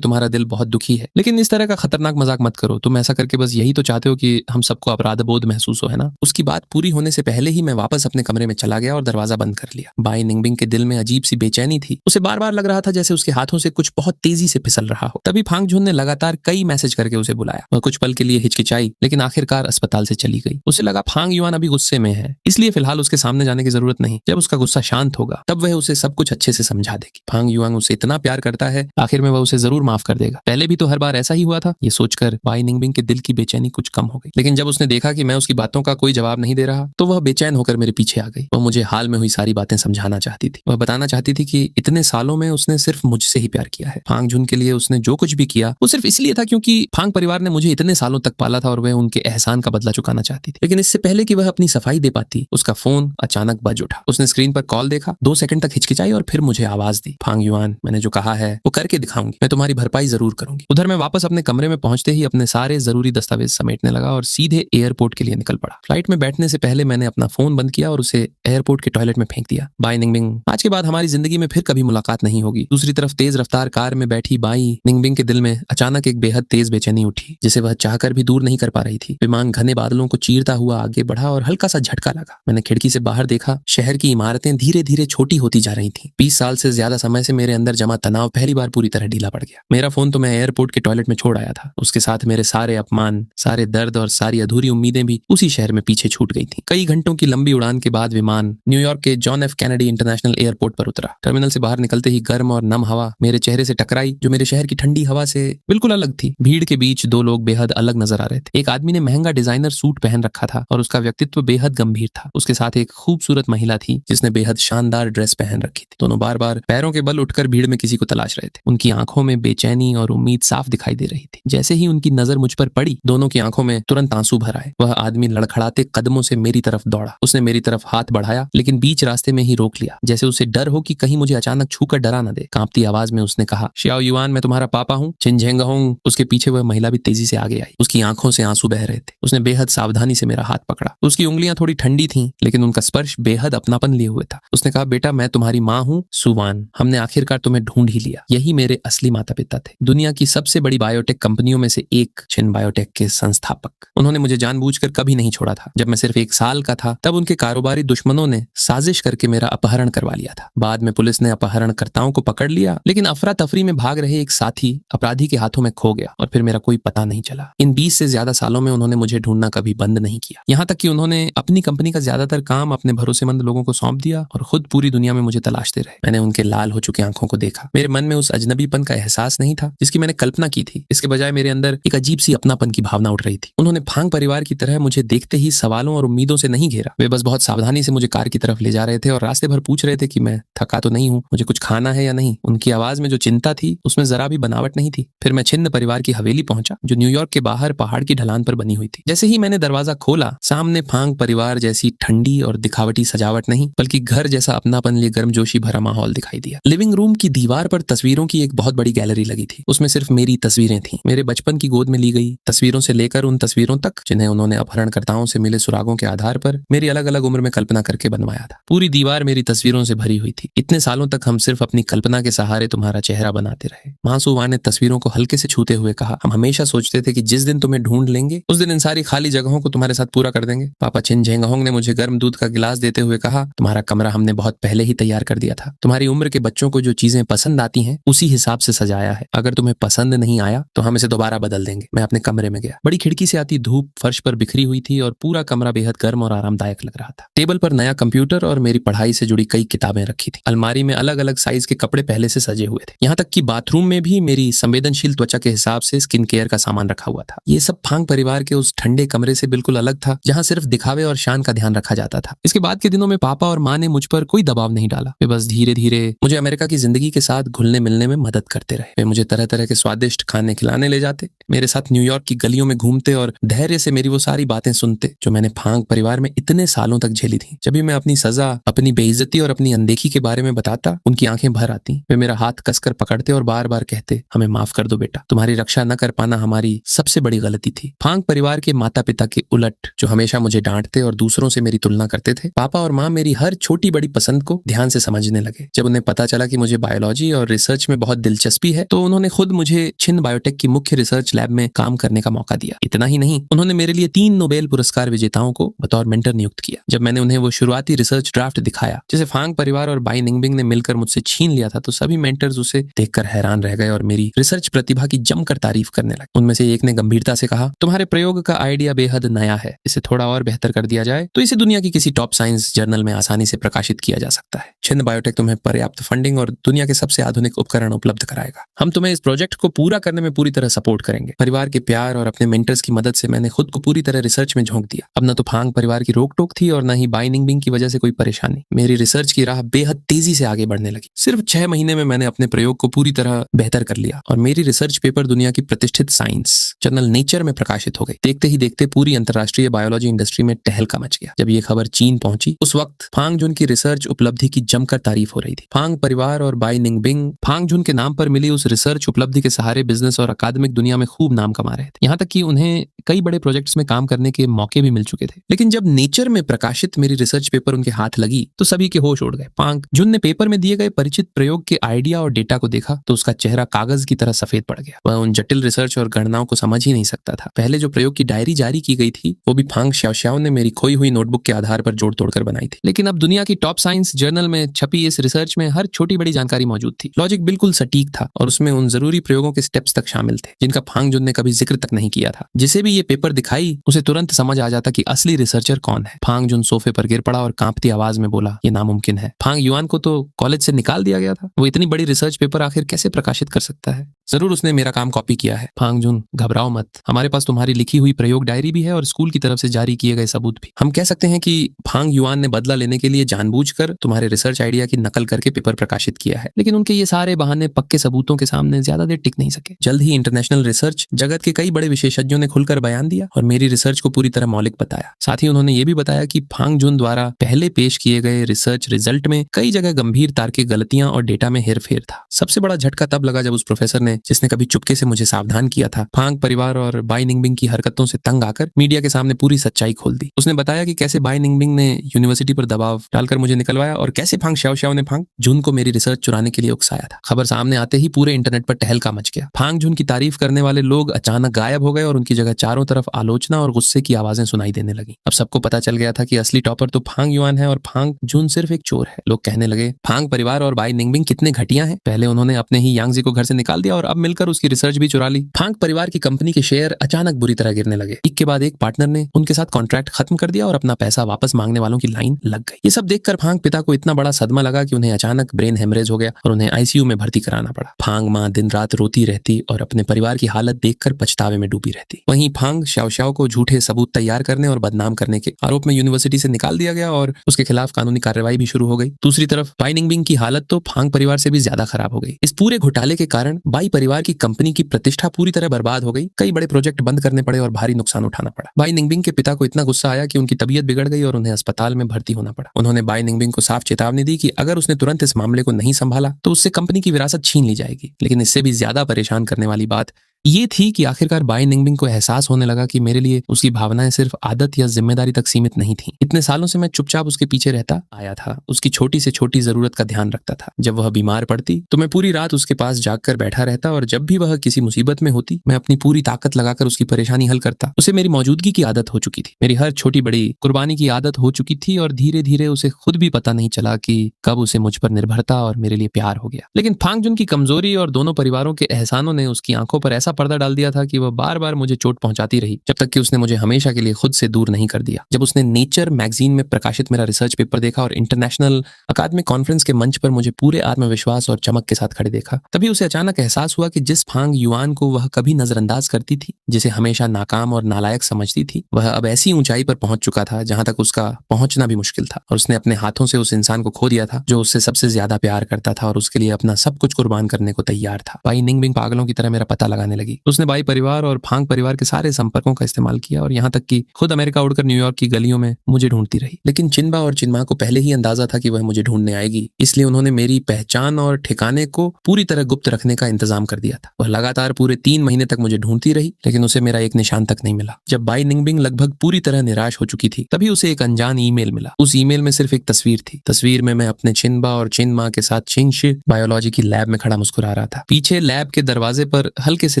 तुम्हारा दिल बहुत दुखी है, लेकिन इस तरह का खतरनाक मजाक मत करो। तुम ऐसा करके बस यही तो चाहते हो कि हम सबको अपराध बोध महसूस हो, है ना? उसकी बात पूरी होने से पहले ही मैं वापस अपने कमरे में चला गया और दरवाजा बंद कर लिया। बाई निंगबिंग के दिल में अजीब सी बेचैनी थी। उसे बार बार लग रहा था जैसे उसके हाथों से कुछ बहुत तेजी से फिसल रहा हो। तभी फांग जुन ने लगातार कई मैसेज करके उसे बुलाया। वह कुछ पल के लिए हिचकिचाई, लेकिन आखिरकार अस्पताल से चली गई। उसे लगा फांग युआन अभी गुस्से में है, इसलिए फिलहाल उसके सामने जाने की जरूरत नहीं। जब उसका गुस्सा शांत होगा तब वह उसे सब कुछ अच्छे से समझा देगी। फांग युआन उसे इतना प्यार करता है, आखिर में वह उसे जरूर माफ कर देगा। पहले भी तो हर बार ऐसा ही हुआ था। ये सोचकर बाई निंगबिंग के दिल की बेचैनी कुछ कम हो गई। लेकिन जब उसने देखा कि मैं उसकी बातों का कोई जवाब नहीं दे रहा, तो वह बेचैन होकर मेरे पीछे आ गई। वह मुझे हाल में हुई सारी बातें समझाना चाहती थी। वह बताना चाहती थी कि इतने सालों में उसने सिर्फ मुझसे ही प्यार किया है। फांग जुन के लिए उसने जो कुछ भी किया वो सिर्फ इसलिए था क्योंकि फांग परिवार ने मुझे इतने सालों तक पाला था और वह उनके एहसान का बदला चुकाना चाहती थी। लेकिन इससे पहले कि वह अपनी सफाई दे पाती, उसका फोन अचानक बज उठा। उसने स्क्रीन पर कॉल देखा, 2 सेकंड तक हिचकिचाई और फिर मुझे आवाज दी, फांग युआन, मैंने जो कहा है वो करके दिखाऊंगी। मैं तुम्हारी भरपाई जरूर करूंगी। उधर मैं वापस अपने कमरे में पहुंचते ही अपने सारे जरूरी दस्तावेज समेटने लगा और सीधे एयरपोर्ट के लिए निकल पड़ा। फ्लाइट में बैठने से पहले मैंने अपना फोन बंद किया और उसे एयरपोर्ट के टॉयलेट में फेंक दिया। बाई निंगबिंग, आज के बाद हमारी जिंदगी में फिर कभी मुलाकात नहीं होगी। दूसरी तरफ तेज रफ्तार कार में बैठी बाई निंगबिंग के दिल में अचानक एक बेहद तेज बेचैनी उठी, जिसे वह चाहकर भी दूर नहीं कर पा रही थी। विमान घने बादलों को चीरता हुआ आगे बढ़ा और हल्का सा झटका लगा। मैंने खिड़की से बाहर देखा। शहर की इमारतें धीरे धीरे छोटी होती जा रही थी। 20 साल से ज्यादा समय से मेरे अंदर जमा तनाव पहली बार पूरी तरह ढीला पड़ गया। मेरा फोन तो मैं एयरपोर्ट के टॉयलेट में छोड़ आया था। उसके साथ मेरे सारे अपमान, सारे दर्द और सारी अधूरी उम्मीदें भी उसी शहर में पीछे छूट गई थी। कई घंटों की लंबी उड़ान के बाद विमान न्यूयॉर्क के John F Kennedy international airport पर उतरा। टर्मिनल से बाहर निकलते ही गर्म और नम हवा मेरे चेहरे से टकराई, जो मेरे शहर की ठंडी हवा से बिल्कुल अलग थी। भीड़ के बीच 2 लोग बेहद अलग नजर आ रहे थे। एक आदमी ने महंगा डिजाइनर सूट पहन रखा था और उसका व्यक्तित्व बेहद गंभीर था। उसके साथ एक खूबसूरत महिला थी जिसने बेहद शानदार ड्रेस पहन रखी थी। दोनों बार बार पैरों के बल उठकर भीड़ में किसी को तलाश रहे थे। उनकी आंखों में बेचैनी और उम्मीद साफ दिखाई दे रही थी। जैसे ही उनकी नजर मुझ पर पड़ी, दोनों की आंखों में तुरंत आंसू भर आए। वह आदमी लड़खड़ाते कदमों से मेरी तरफ दौड़ा। उसने मेरी तरफ हाथ बढ़ाया, लेकिन बीच रास्ते में ही रोक लिया, जैसे उसे डर हो कि कहीं मुझे अचानक छूकर डरा न दे। कांपती आवाज में उसने कहा, शियाओ युआन, मैं तुम्हारा पापा हूँ, चिन झेंगहोंग। उसके पीछे वह महिला भी तेजी से आगे आई। उसकी आंखों से आंसू बह रहे थे। उसने बेहद सावधानी से मेरा हाथ पकड़ा। उसकी उंगलियां थोड़ी ठंडी थीं, लेकिन उनका स्पर्श बेहद अपनापन लिए हुए था। उसने कहा, बेटा, मैं तुम्हारी माँ हूँ, सुवान। हमने आखिरकार तुम्हें ढूंढ ही लिया। यही मेरे असली माता पिता थे। दुनिया की सबसे बड़ी बायोटेक कंपनियों में से एक, चिन बायोटेक के संस्थापक। उन्होंने मुझे जानबूझकर कभी नहीं छोड़ा था। जब मैं सिर्फ 1 साल का था, तब उनके कारोबारी दुश्मनों ने साजिश करके मेरा अपहरण करवा लिया था। बाद में पुलिस ने अपहरणकर्ताओं को पकड़ लिया, लेकिन अफरा तफरी में भाग रहे एक साथी अपराधी के हाथों में खो गया और फिर मेरा कोई पता नहीं चला। इन 20 से ज्यादा सालों में उन्होंने मुझे ढूंढना कभी बंद नहीं किया। यहाँ तक कि उन्होंने अपनी कंपनी का ज्यादातर काम अपने भरोसेमंद लोगों को सौंप दिया और खुद पूरी दुनिया में मुझे तलाशते रहे। मैंने उनके लाल हो चुके आंखों को देखा। मेरे मन में उस अजनबीपन का एहसास नहीं था जिसकी मैंने कल्पना की थी। इसके बजाय मेरे अंदर एक अजीब सी अपनापन की भावना उठ रही थी। उन्होंने फांग परिवार की तरह मुझे देखते ही सवालों और उम्मीदों से नहीं घेरा। वे बस बहुत सावधानी से मुझे कार की तरफ ले जा रहे थे और रास्ते भर पूछ रहे थे कि मैं थका तो नहीं हूँ, मुझे कुछ खाना है या नहीं। उनकी आवाज में जो चिंता थी, उसमें जरा भी बनावट नहीं थी। फिर मैं छिन्न परिवार की हवेली पहुंचा, जो न्यूयॉर्क के बाहर पहाड़ की ढलान पर बनी हुई थी। जैसे ही मैंने दरवाजा खोला, सामने फांग परिवार जैसी ठंडी और दिखावटी सजावट नहीं, बल्कि घर जैसा अपनापन लिए गर्मजोशी भरा माहौल दिखाई दिया। लिविंग रूम की दीवार पर तस्वीरों की एक बहुत बड़ी गैलरी लगी थी। उसमें सिर्फ मेरी तस्वीरें थीं, मेरे बचपन की गोद में ली गई तस्वीरों से लेकर उन तस्वीरों तक जिन्हें उन्होंने अपहरणकर्ताओं से मिले सुरागों के आधार पर मेरी अलग अलग उम्र में कल्पना करके बनवाया था। पूरी दीवार मेरी तस्वीरों से भरी हुई थी। इतने सालों तक हम सिर्फ अपनी कल्पना के सहारे तुम्हारा चेहरा बनाते रहे। मासूवा ने तस्वीरों को हल्के से छूते हुए कहा, हम हमेशा सोचते थे कि जिस दिन तुम्हें ढूंढ लेंगे, उस दिन इन सारी खाली जगहों को तुम्हारे साथ पूरा कर देंगे। पापा चिन झेंगहोंग ने मुझे गर्म दूध का गिलास देते हुए कहा, तुम्हारा कमरा हमने बहुत पहले ही तैयार कर दिया था। तुम्हारी उम्र के बच्चों को जो चीजें पसंद आती हैं, उसी हिसाब से सजाया है। अगर तुम्हें पसंद नहीं आया तो हम इसे दोबारा बदल देंगे। मैं अपने कमरे में गया। बड़ी खिड़की से आती धूप फर्श पर बिखरी हुई थी और पूरा कमरा बेहद गर्म और आरामदायक लग रहा था। टेबल पर नया कंप्यूटर और मेरी पढ़ाई से जुड़ी कई किताबें रखी थी। अलमारी में अलग अलग साइज के कपड़े पहले से सजे हुए थे। यहाँ तक कि बाथरूम में भी मेरी संवेदनशील त्वचा के हिसाब से स्किन केयर का सामान रखा हुआ था। ये सब फांग परिवार के उस ठंडे कमरे से बिल्कुल अलग था, जहाँ सिर्फ दिखावे और शान का ध्यान रखा जाता था। इसके बाद के दिनों में पापा और माँ ने मुझ पर कोई दबाव नहीं डाला। वे बस धीरे धीरे मुझे अमेरिका की जिंदगी के साथ घुलने मिलने में मदद करते रहे। वे मुझे तरह तरह के स्वादिष्ट खाने खिलाने ले जाते, मेरे साथ न्यूयॉर्क की गलियों में घूमते और धैर्य से मेरी वो सारी बातें सुनते जो मैंने फांग परिवार में इतने सालों तक झेली थी। जब भी मैं अपनी सजा, अपनी बेइज्जती और अपनी अनदेखी के बारे में बताता, उनकी आंखें भर आती। वे मेरा हाथ कसकर पकड़ते और बार बार कहते, हमें माफ कर दो बेटा, तुम्हारी रक्षा न कर पाना हमारी सबसे बड़ी गलती थी। फांग परिवार के माता पिता के उलट, जो हमेशा मुझे डांटते और दूसरों से मेरी तुलना करते थे, पापा और माँ मेरी हर छोटी बड़ी पसंद को ध्यान से समझने लगे। जब उन्हें पता चला कि मुझे बायोलॉजी और रिसर्च में बहुत दिलचस्पी है, तो उन्होंने खुद मुझे छिंद बायोटेक की मुख्य रिसर्च लैब में काम करने का मौका दिया। इतना ही नहीं, उन्होंने मेरे लिए 3 नोबेल पुरस्कार विजेताओं को बतौर मेंटर नियुक्त किया। जब मैंने उन्हें वो शुरुआती रिसर्च ड्राफ्ट दिखाया जिसे फांग परिवार और बाई निंगबिंग ने मिलकर मुझसे छीन लिया था, तो सभी मेंटर्स उसे देखकर हैरान रह गए और मेरी रिसर्च प्रतिभा की जमकर तारीफ करने लगे। उनमें से एक ने गंभीरता से कहा, तुम्हारे प्रयोग का आइडिया बेहद नया है, इसे थोड़ा और बेहतर कर दिया जाए तो इसे दुनिया की किसी टॉप साइंस जर्नल में आसानी से प्रकाशित किया जा सकता है। छिंद बायोटेक तुम्हें पर्याप्त फंडिंग और दुनिया के सबसे आधुनिक उपकरण उपलब्ध कराएगा। हम तुम्हें इस प्रोजेक्ट को पूरा करने में पूरी तरह सपोर्ट करेंगे। परिवार के प्यार और अपने मेंटर्स की मदद से मैंने खुद को पूरी तरह रिसर्च में झोंक दिया। अब न तो फांग परिवार की रोक टोक थी और न ही बाई निंगबिंग की वजह से कोई परेशानी। मेरी रिसर्च की राह बेहद तेजी से आगे बढ़ने लगी। सिर्फ 6 महीने में मैंने अपने प्रयोग को पूरी तरह बेहतर कर लिया और मेरी रिसर्च पेपर दुनिया की प्रतिष्ठित साइंस जर्नल नेचर में प्रकाशित हो गई। देखते ही देखते पूरी अंतर्राष्ट्रीय बायोलॉजी इंडस्ट्री में टहलका मच गया। जब ये खबर चीन पहुंची, उस वक्त फांग जुन की रिसर्च उपलब्धि की जमकर तारीफ हो रही थी। फांग परिवार और बाई निंगबिंग फांग जुन के नाम पर मिली उस रिसर्च उपलब्धि के सहारे बिजनेस और अकादमिक दुनिया में खूब नाम कमा रहे थे। यहाँ तक कि उन्हें कई बड़े प्रोजेक्ट्स में काम करने के मौके भी मिल चुके थे। लेकिन जब नेचर में प्रकाशित मेरी रिसर्च पेपर उनके हाथ लगी तो सभी के होश उड़ गए। फांग जुन ने पेपर में दिए गए परिचित प्रयोग के आइडिया और डेटा को देखा तो उसका चेहरा कागज की तरह सफेद पड़ गया। वह उन जटिल रिसर्च और गणनाओं को समझ ही नहीं सकता था। पहले जो प्रयोग की डायरी जारी की गई थी वो भी फांग शाओशाओ ने मेरी खोई हुई नोटबुक के आधार पर जोड़ तोड़कर बनाई थी। लेकिन अब दुनिया की टॉप साइंस जर्नल में छपी इस रिसर्च में हर छोटी बड़ी जानकारी मौजूद थी। लॉजिक बिल्कुल सटीक था और उसमें उन जरूरी प्रयोगों के स्टेप्स तक शामिल थे जिनका फांग जुन ने कभी जिक्र तक नहीं किया था। जिसे भी ये पेपर दिखाई उसे तुरंत समझ आ जाता कि असली रिसर्चर कौन है। फांग जुन सोफे पर गिर पड़ा और कांपती आवाज में बोला, ये नामुमकिन है। फांग युआन को तो कॉलेज से निकाल दिया गया था, वो इतनी बड़ी रिसर्च पेपर आखिर कैसे प्रकाशित कर सकता है? जरूर उसने मेरा काम कॉपी किया है। फांग जुन, घबराओ मत, हमारे पास तुम्हारी लिखी हुई प्रयोग डायरी भी है और स्कूल की तरफ से जारी किए गए सबूत भी। हम कह सकते हैं कि फांग युआन ने बदला लेने के लिए जानबूझकर तुम्हारे रिसर्च आइडिया की नकल करके पेपर प्रकाशित किया है। लेकिन उनके ये सारे बहाने पक्के सबूतों के सामने ज्यादा देर टिक नहीं सके। जल्द ही इंटरनेशनल रिसर्च जगत के कई बड़े विशेषज्ञों ने खुलकर बयान दिया और मेरी रिसर्च को पूरी तरह मौलिक बताया। साथ ही उन्होंने ये भी बताया कि फांग जुन द्वारा पहले पेश किए गए रिसर्च रिजल्ट में कई जगह गंभीर तार्किक गलतियां और डेटा में हेरफेर था। सबसे बड़ा झटका तब लगा जब उस प्रोफेसर ने, जिसने कभी चुपके से मुझे सावधान किया था, फांग परिवार और बाई निंगबिंग की हरकतों से तंग आकर मीडिया के सामने पूरी सच्चाई खोल दी। उसने बताया कि कैसे बाई निंगबिंग ने यूनिवर्सिटी पर दबाव डालकर मुझे निकलवाया और कैसे फांग शाओशाओ ने फांग जुन को मेरी रिसर्च चुराने के लिए उकसाया था। खबर सामने आते ही पूरे इंटरनेट पर टहलका मच गया। फांग जुन की तारीफ करने वाले लोग अचानक गायब हो गए और उनकी जगह चारों तरफ आलोचना और गुस्से की आवाजें सुनाई देने लगी। अब सबको पता चल गया था कि असली टॉपर तो फांग युआन है और फांग जुन सिर्फ एक चोर है। लोग कहने लगे, फांग परिवार और बाई निंगबिंग कितने घटिया हैं। पहले उन्होंने अपने ही यांगजी को घर से निकाल दिया और अब मिलकर उसकी रिसर्च भी चुरा ली। फांग परिवार की कंपनी के शेयर अचानक बुरी तरह गिरने लगे। एक के बाद एक पार्टनर ने उनके साथ कॉन्ट्रैक्ट खत्म कर दिया और अपना पैसा वापस मांगने वालों की लाइन लग गई। ये सब देखकर फांग पिता को इतना बड़ा सदमा लगा कि उन्हें अचानक ब्रेन हेमरेज हो गया और उन्हें आईसीयू में भर्ती कराना पड़ा। फांग माँ दिन रात रोती रहती और अपने परिवार की हालत देखकर पछतावे में डूबी रहती। वहीं फांग शाओशाओ को झूठे सबूत तैयार करने और बदनाम करने के आरोप में यूनिवर्सिटी से निकाल दिया गया और उसके खिलाफ कानूनी कार्रवाई भी शुरू हो गई। दूसरी तरफ बाई निंगबिंग की हालत तो फांग परिवार से भी ज्यादा खराब हो गई। इस पूरे घोटाले के कारण बाई परिवार की कंपनी की प्रतिष्ठा पूरी तरह बर्बाद हो गई। कई बड़े प्रोजेक्ट बंद करने पड़े और भारी नुकसान उठाना पड़ा। बाई निंगबिंग के पिता को इतना गुस्सा आया कि उनकी तबीयत बिगड़ गई और उन्हें अस्पताल में भर्ती होना पड़ा। उन्होंने बाई निंगबिंग को साफ चेतावनी दी कि अगर उसने तुरंत इस मामले को नहीं संभाला तो उससे कंपनी की विरासत छीन ली जाएगी। लेकिन इससे भी ज्यादा परेशान करने वाली बात ये थी कि आखिरकार बाई निंगबिंग को एहसास होने लगा कि मेरे लिए उसकी भावनाएं सिर्फ आदत या जिम्मेदारी तक सीमित नहीं थी। इतने सालों से मैं चुपचाप उसके पीछे रहता आया था, उसकी छोटी से छोटी जरूरत का ध्यान रखता था। जब वह बीमार पड़ती तो मैं पूरी रात उसके पास जागकर बैठा रहता रहता और जब भी वह किसी मुसीबत में होती मैं अपनी पूरी ताकत लगाकर उसकी परेशानी हल करता। उसे मेरी मौजूदगी की आदत हो चुकी थी, मेरी हर छोटी बड़ी कुर्बानी की आदत हो चुकी थी और धीरे धीरे उसे खुद भी पता नहीं चला कि कब उसे मुझ पर निर्भरता और मेरे लिए प्यार हो गया। लेकिन फांगजुन की कमजोरी और दोनों परिवारों के एहसानों ने उसकी आंखों पर ऐसा पर्दा डाल दिया था कि वह बार बार मुझे चोट पहुंचाती रही, जब तक कि उसने मुझे हमेशा के लिए खुद से दूर नहीं कर दिया। जब उसने नेचर मैगजीन में प्रकाशित मेरा रिसर्च पेपर देखा और इंटरनेशनल अकादमिक कॉन्फ्रेंस के मंच पर मुझे पूरे आत्मविश्वास और चमक के साथ खड़े देखा, तभी उसे अचानक एहसास हुआ कि जिस फांग युआन को वह कभी नजरअंदाज करती थी, जिसे हमेशा नाकाम और नालायक समझती थी, वह अब ऐसी ऊंचाई पर पहुंच चुका था जहां तक उसका पहुंचना भी मुश्किल था। और उसने अपने हाथों से उस इंसान को खो दिया था जो उससे सबसे ज्यादा प्यार करता था और उसके लिए अपना सब कुछ कुर्बान करने को तैयार था। बाई निंगबिंग पागलों की तरह मेरा पता लगाने लगी। उसने बाई परिवार और फांग परिवार के सारे संपर्कों का इस्तेमाल किया और यहाँ तक कि खुद अमेरिका उड़कर न्यूयॉर्क की गलियों में मुझे ढूंढती रही। लेकिन चिनबा और चिन्मा को पहले ही अंदाजा था कि वह मुझे ढूंढने आएगी, इसलिए उन्होंने मेरी पहचान और ठिकाने को पूरी तरह गुप्त रखने का इंतजाम कर दिया था। वह लगातार पूरे 3 महीने तक मुझे ढूंढती रही, लेकिन उसे मेरा एक निशान तक नहीं मिला। जब बाई निंगबिंग लगभग पूरी तरह निराश हो चुकी थी, तभी उसे एक अनजान ईमेल मिला। उस ईमेल में सिर्फ एक तस्वीर थी। तस्वीर में मैं अपने चिनबा और चिन्मा के साथ चिंगशी बायोलॉजी की लैब में खड़ा मुस्कुरा रहा था। पीछे लैब के दरवाजे पर हल्के से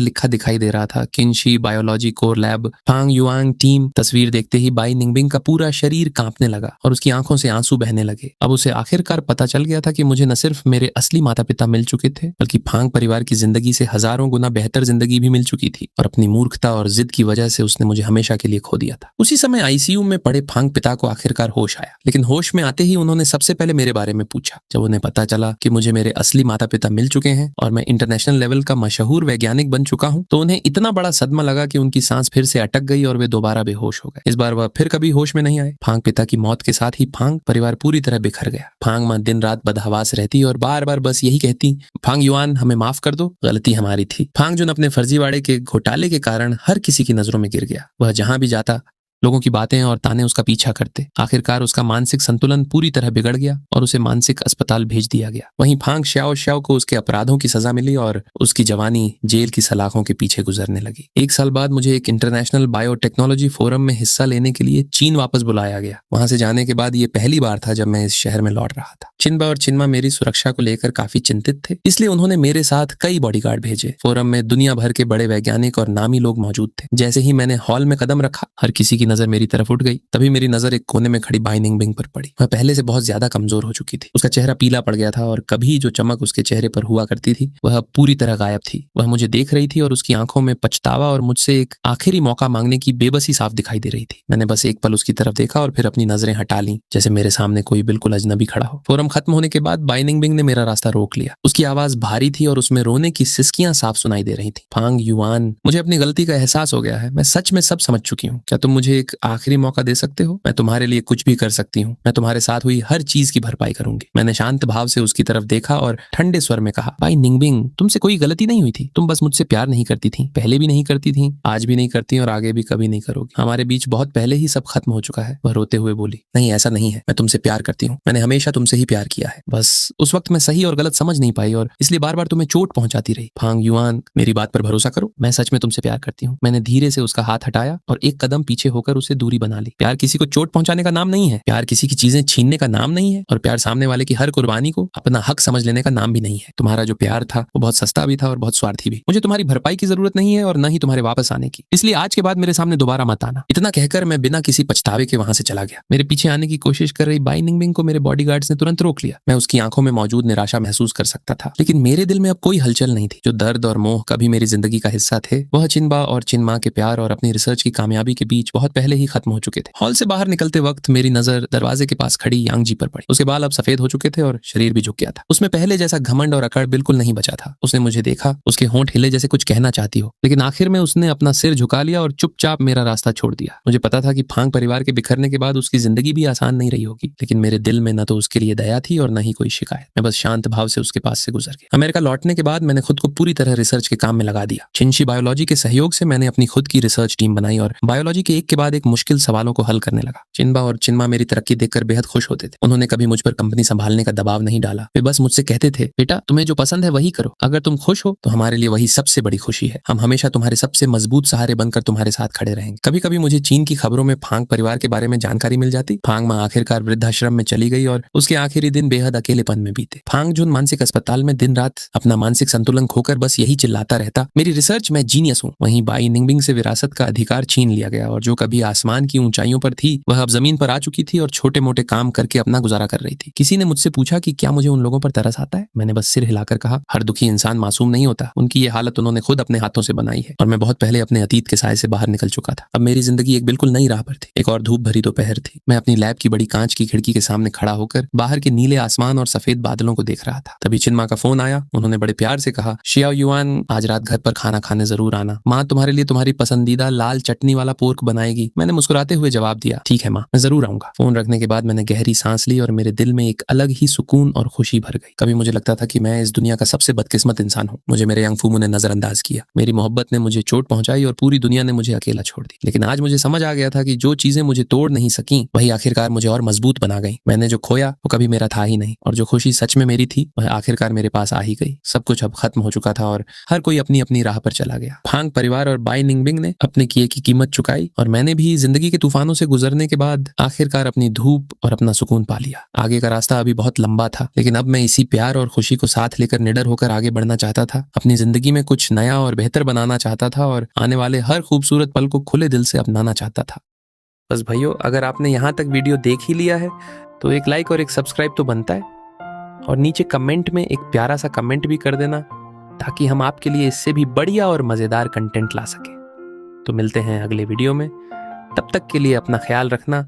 लिखा दिखाई दे रहा था, किंशी बायोलॉजी कोर लैब, फांग युआंग टीम। तस्वीर देखते ही बाई निंगबिंग का पूरा शरीर कांपने लगा और उसकी आंखों से आंसू बहने लगे। अब उसे आखिरकार पता चल गया था कि मुझे न सिर्फ मेरे असली माता पिता मिल चुके थे, बल्कि फांग परिवार की जिंदगी से हजारों गुना बेहतर जिंदगी भी मिल चुकी थी। और अपनी मूर्खता और जिद की वजह से उसने मुझे हमेशा के लिए खो दिया था। उसी समय आईसीयू में पड़े फांग पिता को आखिरकार होश आया, लेकिन होश में आते ही उन्होंने सबसे पहले मेरे बारे में पूछा। जब उन्हें पता चला कि मुझे मेरे असली माता पिता मिल चुके हैं और मैं इंटरनेशनल लेवल का मशहूर वैज्ञानिक बन चुका हूं, तो उन्हें इतना बड़ा सदमा लगा कि उनकी सांस फिर से अटक गई और वे दोबारा बेहोश हो गए। इस बार वह फिर कभी होश में नहीं आए। फांग पिता की मौत के साथ ही फांग परिवार पूरी तरह बिखर गया। फांग मां दिन रात बदहवास रहती और बार बार बस यही कहती, फांग युआन हमें माफ कर दो, गलती हमारी थी। फांग जुन अपने फर्जीवाड़े के घोटाले के कारण हर किसी की नजरों में गिर गया। वह जहां भी जाता लोगों की बातें और ताने उसका पीछा करते। आखिरकार उसका मानसिक संतुलन पूरी तरह बिगड़ गया और उसे मानसिक अस्पताल भेज दिया गया। वहीं फांग श्याओ श्याओ को उसके अपराधों की सजा मिली और उसकी जवानी जेल की सलाखों के पीछे गुजरने लगी। 1 साल बाद मुझे एक इंटरनेशनल बायोटेक्नोलॉजी फोरम में हिस्सा लेने के लिए चीन वापस बुलाया गया। वहां से जाने के बाद ये पहली बार था जब मैं इस शहर में लौट रहा था। चिनबा और चिन्मा मेरी सुरक्षा को लेकर काफी चिंतित थे, इसलिए उन्होंने मेरे साथ कई बॉडीगार्ड भेजे। फोरम में दुनिया भर के बड़े वैज्ञानिक और नामी लोग मौजूद थे। जैसे ही मैंने हॉल में कदम रखा, हर किसी की नजर मेरी तरफ उठ गई। तभी मेरी नजर एक कोने में खड़ी बाई निंगबिंग पर पड़ी। वह पहले से बहुत ज्यादा कमजोर हो चुकी थी। उसका चेहरा पीला पड़ गया था और कभी जो चमक उसके चेहरे पर हुआ करती थी वह पूरी तरह गायब थी। वह मुझे देख रही थी और उसकी आंखों में पछतावा और मुझसे एक आखिरी मौका मांगने की बेबसी साफ दिखाई दे रही थी। मैंने बस एक पल उसकी तरफ देखा और फिर अपनी नजरें हटा ली, जैसे मेरे सामने कोई बिल्कुल अजनबी खड़ा हो। फोरम खत्म होने के बाद बाई निंगबिंग ने मेरा रास्ता रोक लिया। उसकी आवाज भारी थी और उसमें रोने की सिसकियां साफ सुनाई दे रही थी। फांग युआन, मुझे अपनी गलती का एहसास हो गया है। मैं सच में सब समझ चुकी हूँ। क्या तुम मुझे एक आखिरी मौका दे सकते हो? मैं तुम्हारे लिए कुछ भी कर सकती हूँ। मैं तुम्हारे साथ हुई हर चीज की भरपाई करूंगी। मैंने शांत भाव से उसकी तरफ देखा और ठंडे स्वर में कहा, बाई निंगबिंग, तुमसे कोई गलती नहीं हुई थी। तुम बस मुझसे प्यार नहीं करती थी। पहले भी नहीं करती थी, आज भी नहीं करती और आगे भी कभी नहीं करोगी। हमारे बीच बहुत पहले ही सब खत्म हो चुका है। वह रोते हुए बोली, नहीं ऐसा नहीं है। मैं तुमसे प्यार करती हूँ। मैंने हमेशा तुमसे ही प्यार किया है। बस उस वक्त मैं सही और गलत समझ नहीं पाई और इसलिए बार बार तुम्हें चोट पहुंचाती रही। फांग युआन, मेरी बात पर भरोसा करो। मैं सच में तुमसे प्यार करती हूँ। मैंने धीरे से उसका हाथ हटाया और एक कदम पीछे होकर उसे दूरी बना ली। प्यार किसी को चोट पहुंचाने का नाम नहीं है। प्यार किसी की चीजें छीनने का नाम नहीं है और प्यार सामने वाले की हर कुर्बानी को अपना हक समझ लेने का नाम भी नहीं है। तुम्हारा जो प्यार था वो बहुत सस्ता भी था और बहुत स्वार्थी भी। मुझे तुम्हारी भरपाई की जरूरत नहीं है और न ही तुम्हारे वापस आने की, इसलिए आज के बाद मेरे सामने दोबारा मत आना। इतना कहकर मैं बिना किसी पछतावे के वहां से चला गया। मेरे पीछे आने की कोशिश कर रही बाई निंगबिंग को मेरे बॉडीगार्ड्स ने तुरंत रोक लिया। मैं उसकी आंखों में मौजूद निराशा महसूस कर सकता था, लेकिन मेरे दिल में अब कोई हलचल नहीं थी। जो दर्द और मोह कभी मेरी जिंदगी का हिस्सा थे, वह चिनबा और चिन्मा के प्यार और अपनी रिसर्च की कामयाबी के बीच बहुत पहले ही खत्म हो चुके थे। हॉल से बाहर निकलते वक्त मेरी नजर दरवाजे के पास खड़ी यांग जी पर पड़ी। उसके बाल अब सफेद हो चुके थे और शरीर भी झुक गया था। उसमें पहले जैसा घमंड और अकड़ बिल्कुल नहीं बचा था। उसने मुझे देखा, उसके होंठ हिले जैसे कुछ कहना चाहती हो, लेकिन आखिर में उसने अपना सिर झुका लिया और चुपचाप मेरा रास्ता छोड़ दिया। मुझे पता था कि फांग परिवार के बिखरने के बाद उसकी जिंदगी भी आसान नहीं रही होगी, लेकिन मेरे दिल में न तो उसके लिए दया थी और न ही कोई शिकायत। मैं बस शांत भाव से उसके पास से गुजर गया। अमेरिका लौटने के बाद मैंने खुद को पूरी तरह रिसर्च के काम में लगा दिया। चिंशी बायोलॉजी के सहयोग से मैंने अपनी खुद की रिसर्च टीम बनाई और बायोलॉजी के एक के बाद एक मुश्किल सवालों को हल करने लगा। चिनबा और चिन्मा मेरी तरक्की देखकर बेहद खुश होते थे। उन्होंने कभी मुझ पर कंपनी संभालने का दबाव नहीं डाला। वे बस मुझसे कहते थे, बेटा तुम्हें जो पसंद है वही करो। अगर तुम खुश हो तो हमारे लिए वही सबसे बड़ी खुशी है। हम हमेशा तुम्हारे सबसे मजबूत सहारे बनकर तुम्हारे साथ खड़े रहेंगे। कभी कभी मुझे चीन की खबरों में फांग परिवार के बारे में जानकारी मिल जाती। फांग मां आखिरकार वृद्धाश्रम में चली गई और उसके आखिरी मेरे दिन बेहद अकेलेपन में बीते। फांगजुन मानसिक अस्पताल में दिन रात अपना मानसिक संतुलन खोकर बस यही चिल्लाता रहता, मेरी रिसर्च में जीनियस हूँ। वहीं बाई निंगबिंग से विरासत का अधिकार छीन लिया गया और जो कभी आसमान की ऊंचाइयों पर थी वह अब जमीन पर आ चुकी थी और छोटे मोटे काम करके अपना गुजारा कर रही थी। किसी ने मुझसे पूछा कि क्या मुझे उन लोगों पर तरस आता है। मैंने बस सिर हिलाकर कहा, हर दुखी इंसान मासूम नहीं होता। उनकी ये हालत उन्होंने खुद अपने हाथों से बनाई है और मैं बहुत पहले अपने अतीत के साए से बाहर निकल चुका था। अब मेरी जिंदगी एक बिल्कुल नई राह पर थी। एक और धूप भरी दोपहर थी। मैं अपनी लैब की बड़ी कांच की खिड़की के सामने खड़ा होकर बाहर के नीले आसमान और सफेद बादलों को देख रहा था। तभी चिन्मा का फोन आया। उन्होंने बड़े प्यार से कहा, शियाओ युआन, आज रात घर पर खाना खाने जरूर आना। माँ तुम्हारे लिए तुम्हारी पसंदीदा लाल चटनी वाला पोर्क बनाएगी। मैंने मुस्कुराते हुए जवाब दिया, ठीक है माँ, मैं जरूर आऊंगा। फोन रखने के बाद मैंने गहरी सांस ली और मेरे दिल में एक अलग ही सुकून और खुशी भर गई। कभी मुझे लगता था कि मैं इस दुनिया का सबसे बदकिस्मत इंसान हूँ। मुझे मेरे यंगफुमू ने नजरअंदाज किया, मेरी मोहब्बत ने मुझे चोट पहुंचाई और पूरी दुनिया ने मुझे अकेला छोड़ दी। लेकिन आज मुझे समझ आ गया था कि जो चीजें मुझे तोड़ नहीं सकी वही आखिरकार मुझे और मजबूत बना गई। मैंने जो खोया वो कभी मेरा था ही नहीं और जो खुशी सच में मेरी थी वह आखिरकार मेरे पास आ ही गई। सब कुछ अब खत्म हो चुका था और हर कोई अपनी अपनी राह पर चला गया। फांग परिवार और बाई निंगबिंग ने अपने किए की कीमत चुकाई और मैंने भी जिंदगी के तूफानों से गुजरने के बाद आखिरकार अपनी धूप और अपना सुकून पा लिया। आगे का रास्ता अभी बहुत लंबा था, लेकिन अब मैं इसी प्यार और खुशी को साथ लेकर निडर होकर आगे बढ़ना चाहता था। अपनी जिंदगी में कुछ नया और बेहतर बनाना चाहता था और आने वाले हर खूबसूरत पल को खुले दिल से अपनाना चाहता था। बस भाइयों, अगर आपने यहाँ तक वीडियो देख ही लिया है तो एक लाइक और एक सब्सक्राइब तो बनता है और नीचे कमेंट में एक प्यारा सा कमेंट भी कर देना ताकि हम आपके लिए इससे भी बढ़िया और मजेदार कंटेंट ला सकें। तो मिलते हैं अगले वीडियो में। तब तक के लिए अपना ख्याल रखना।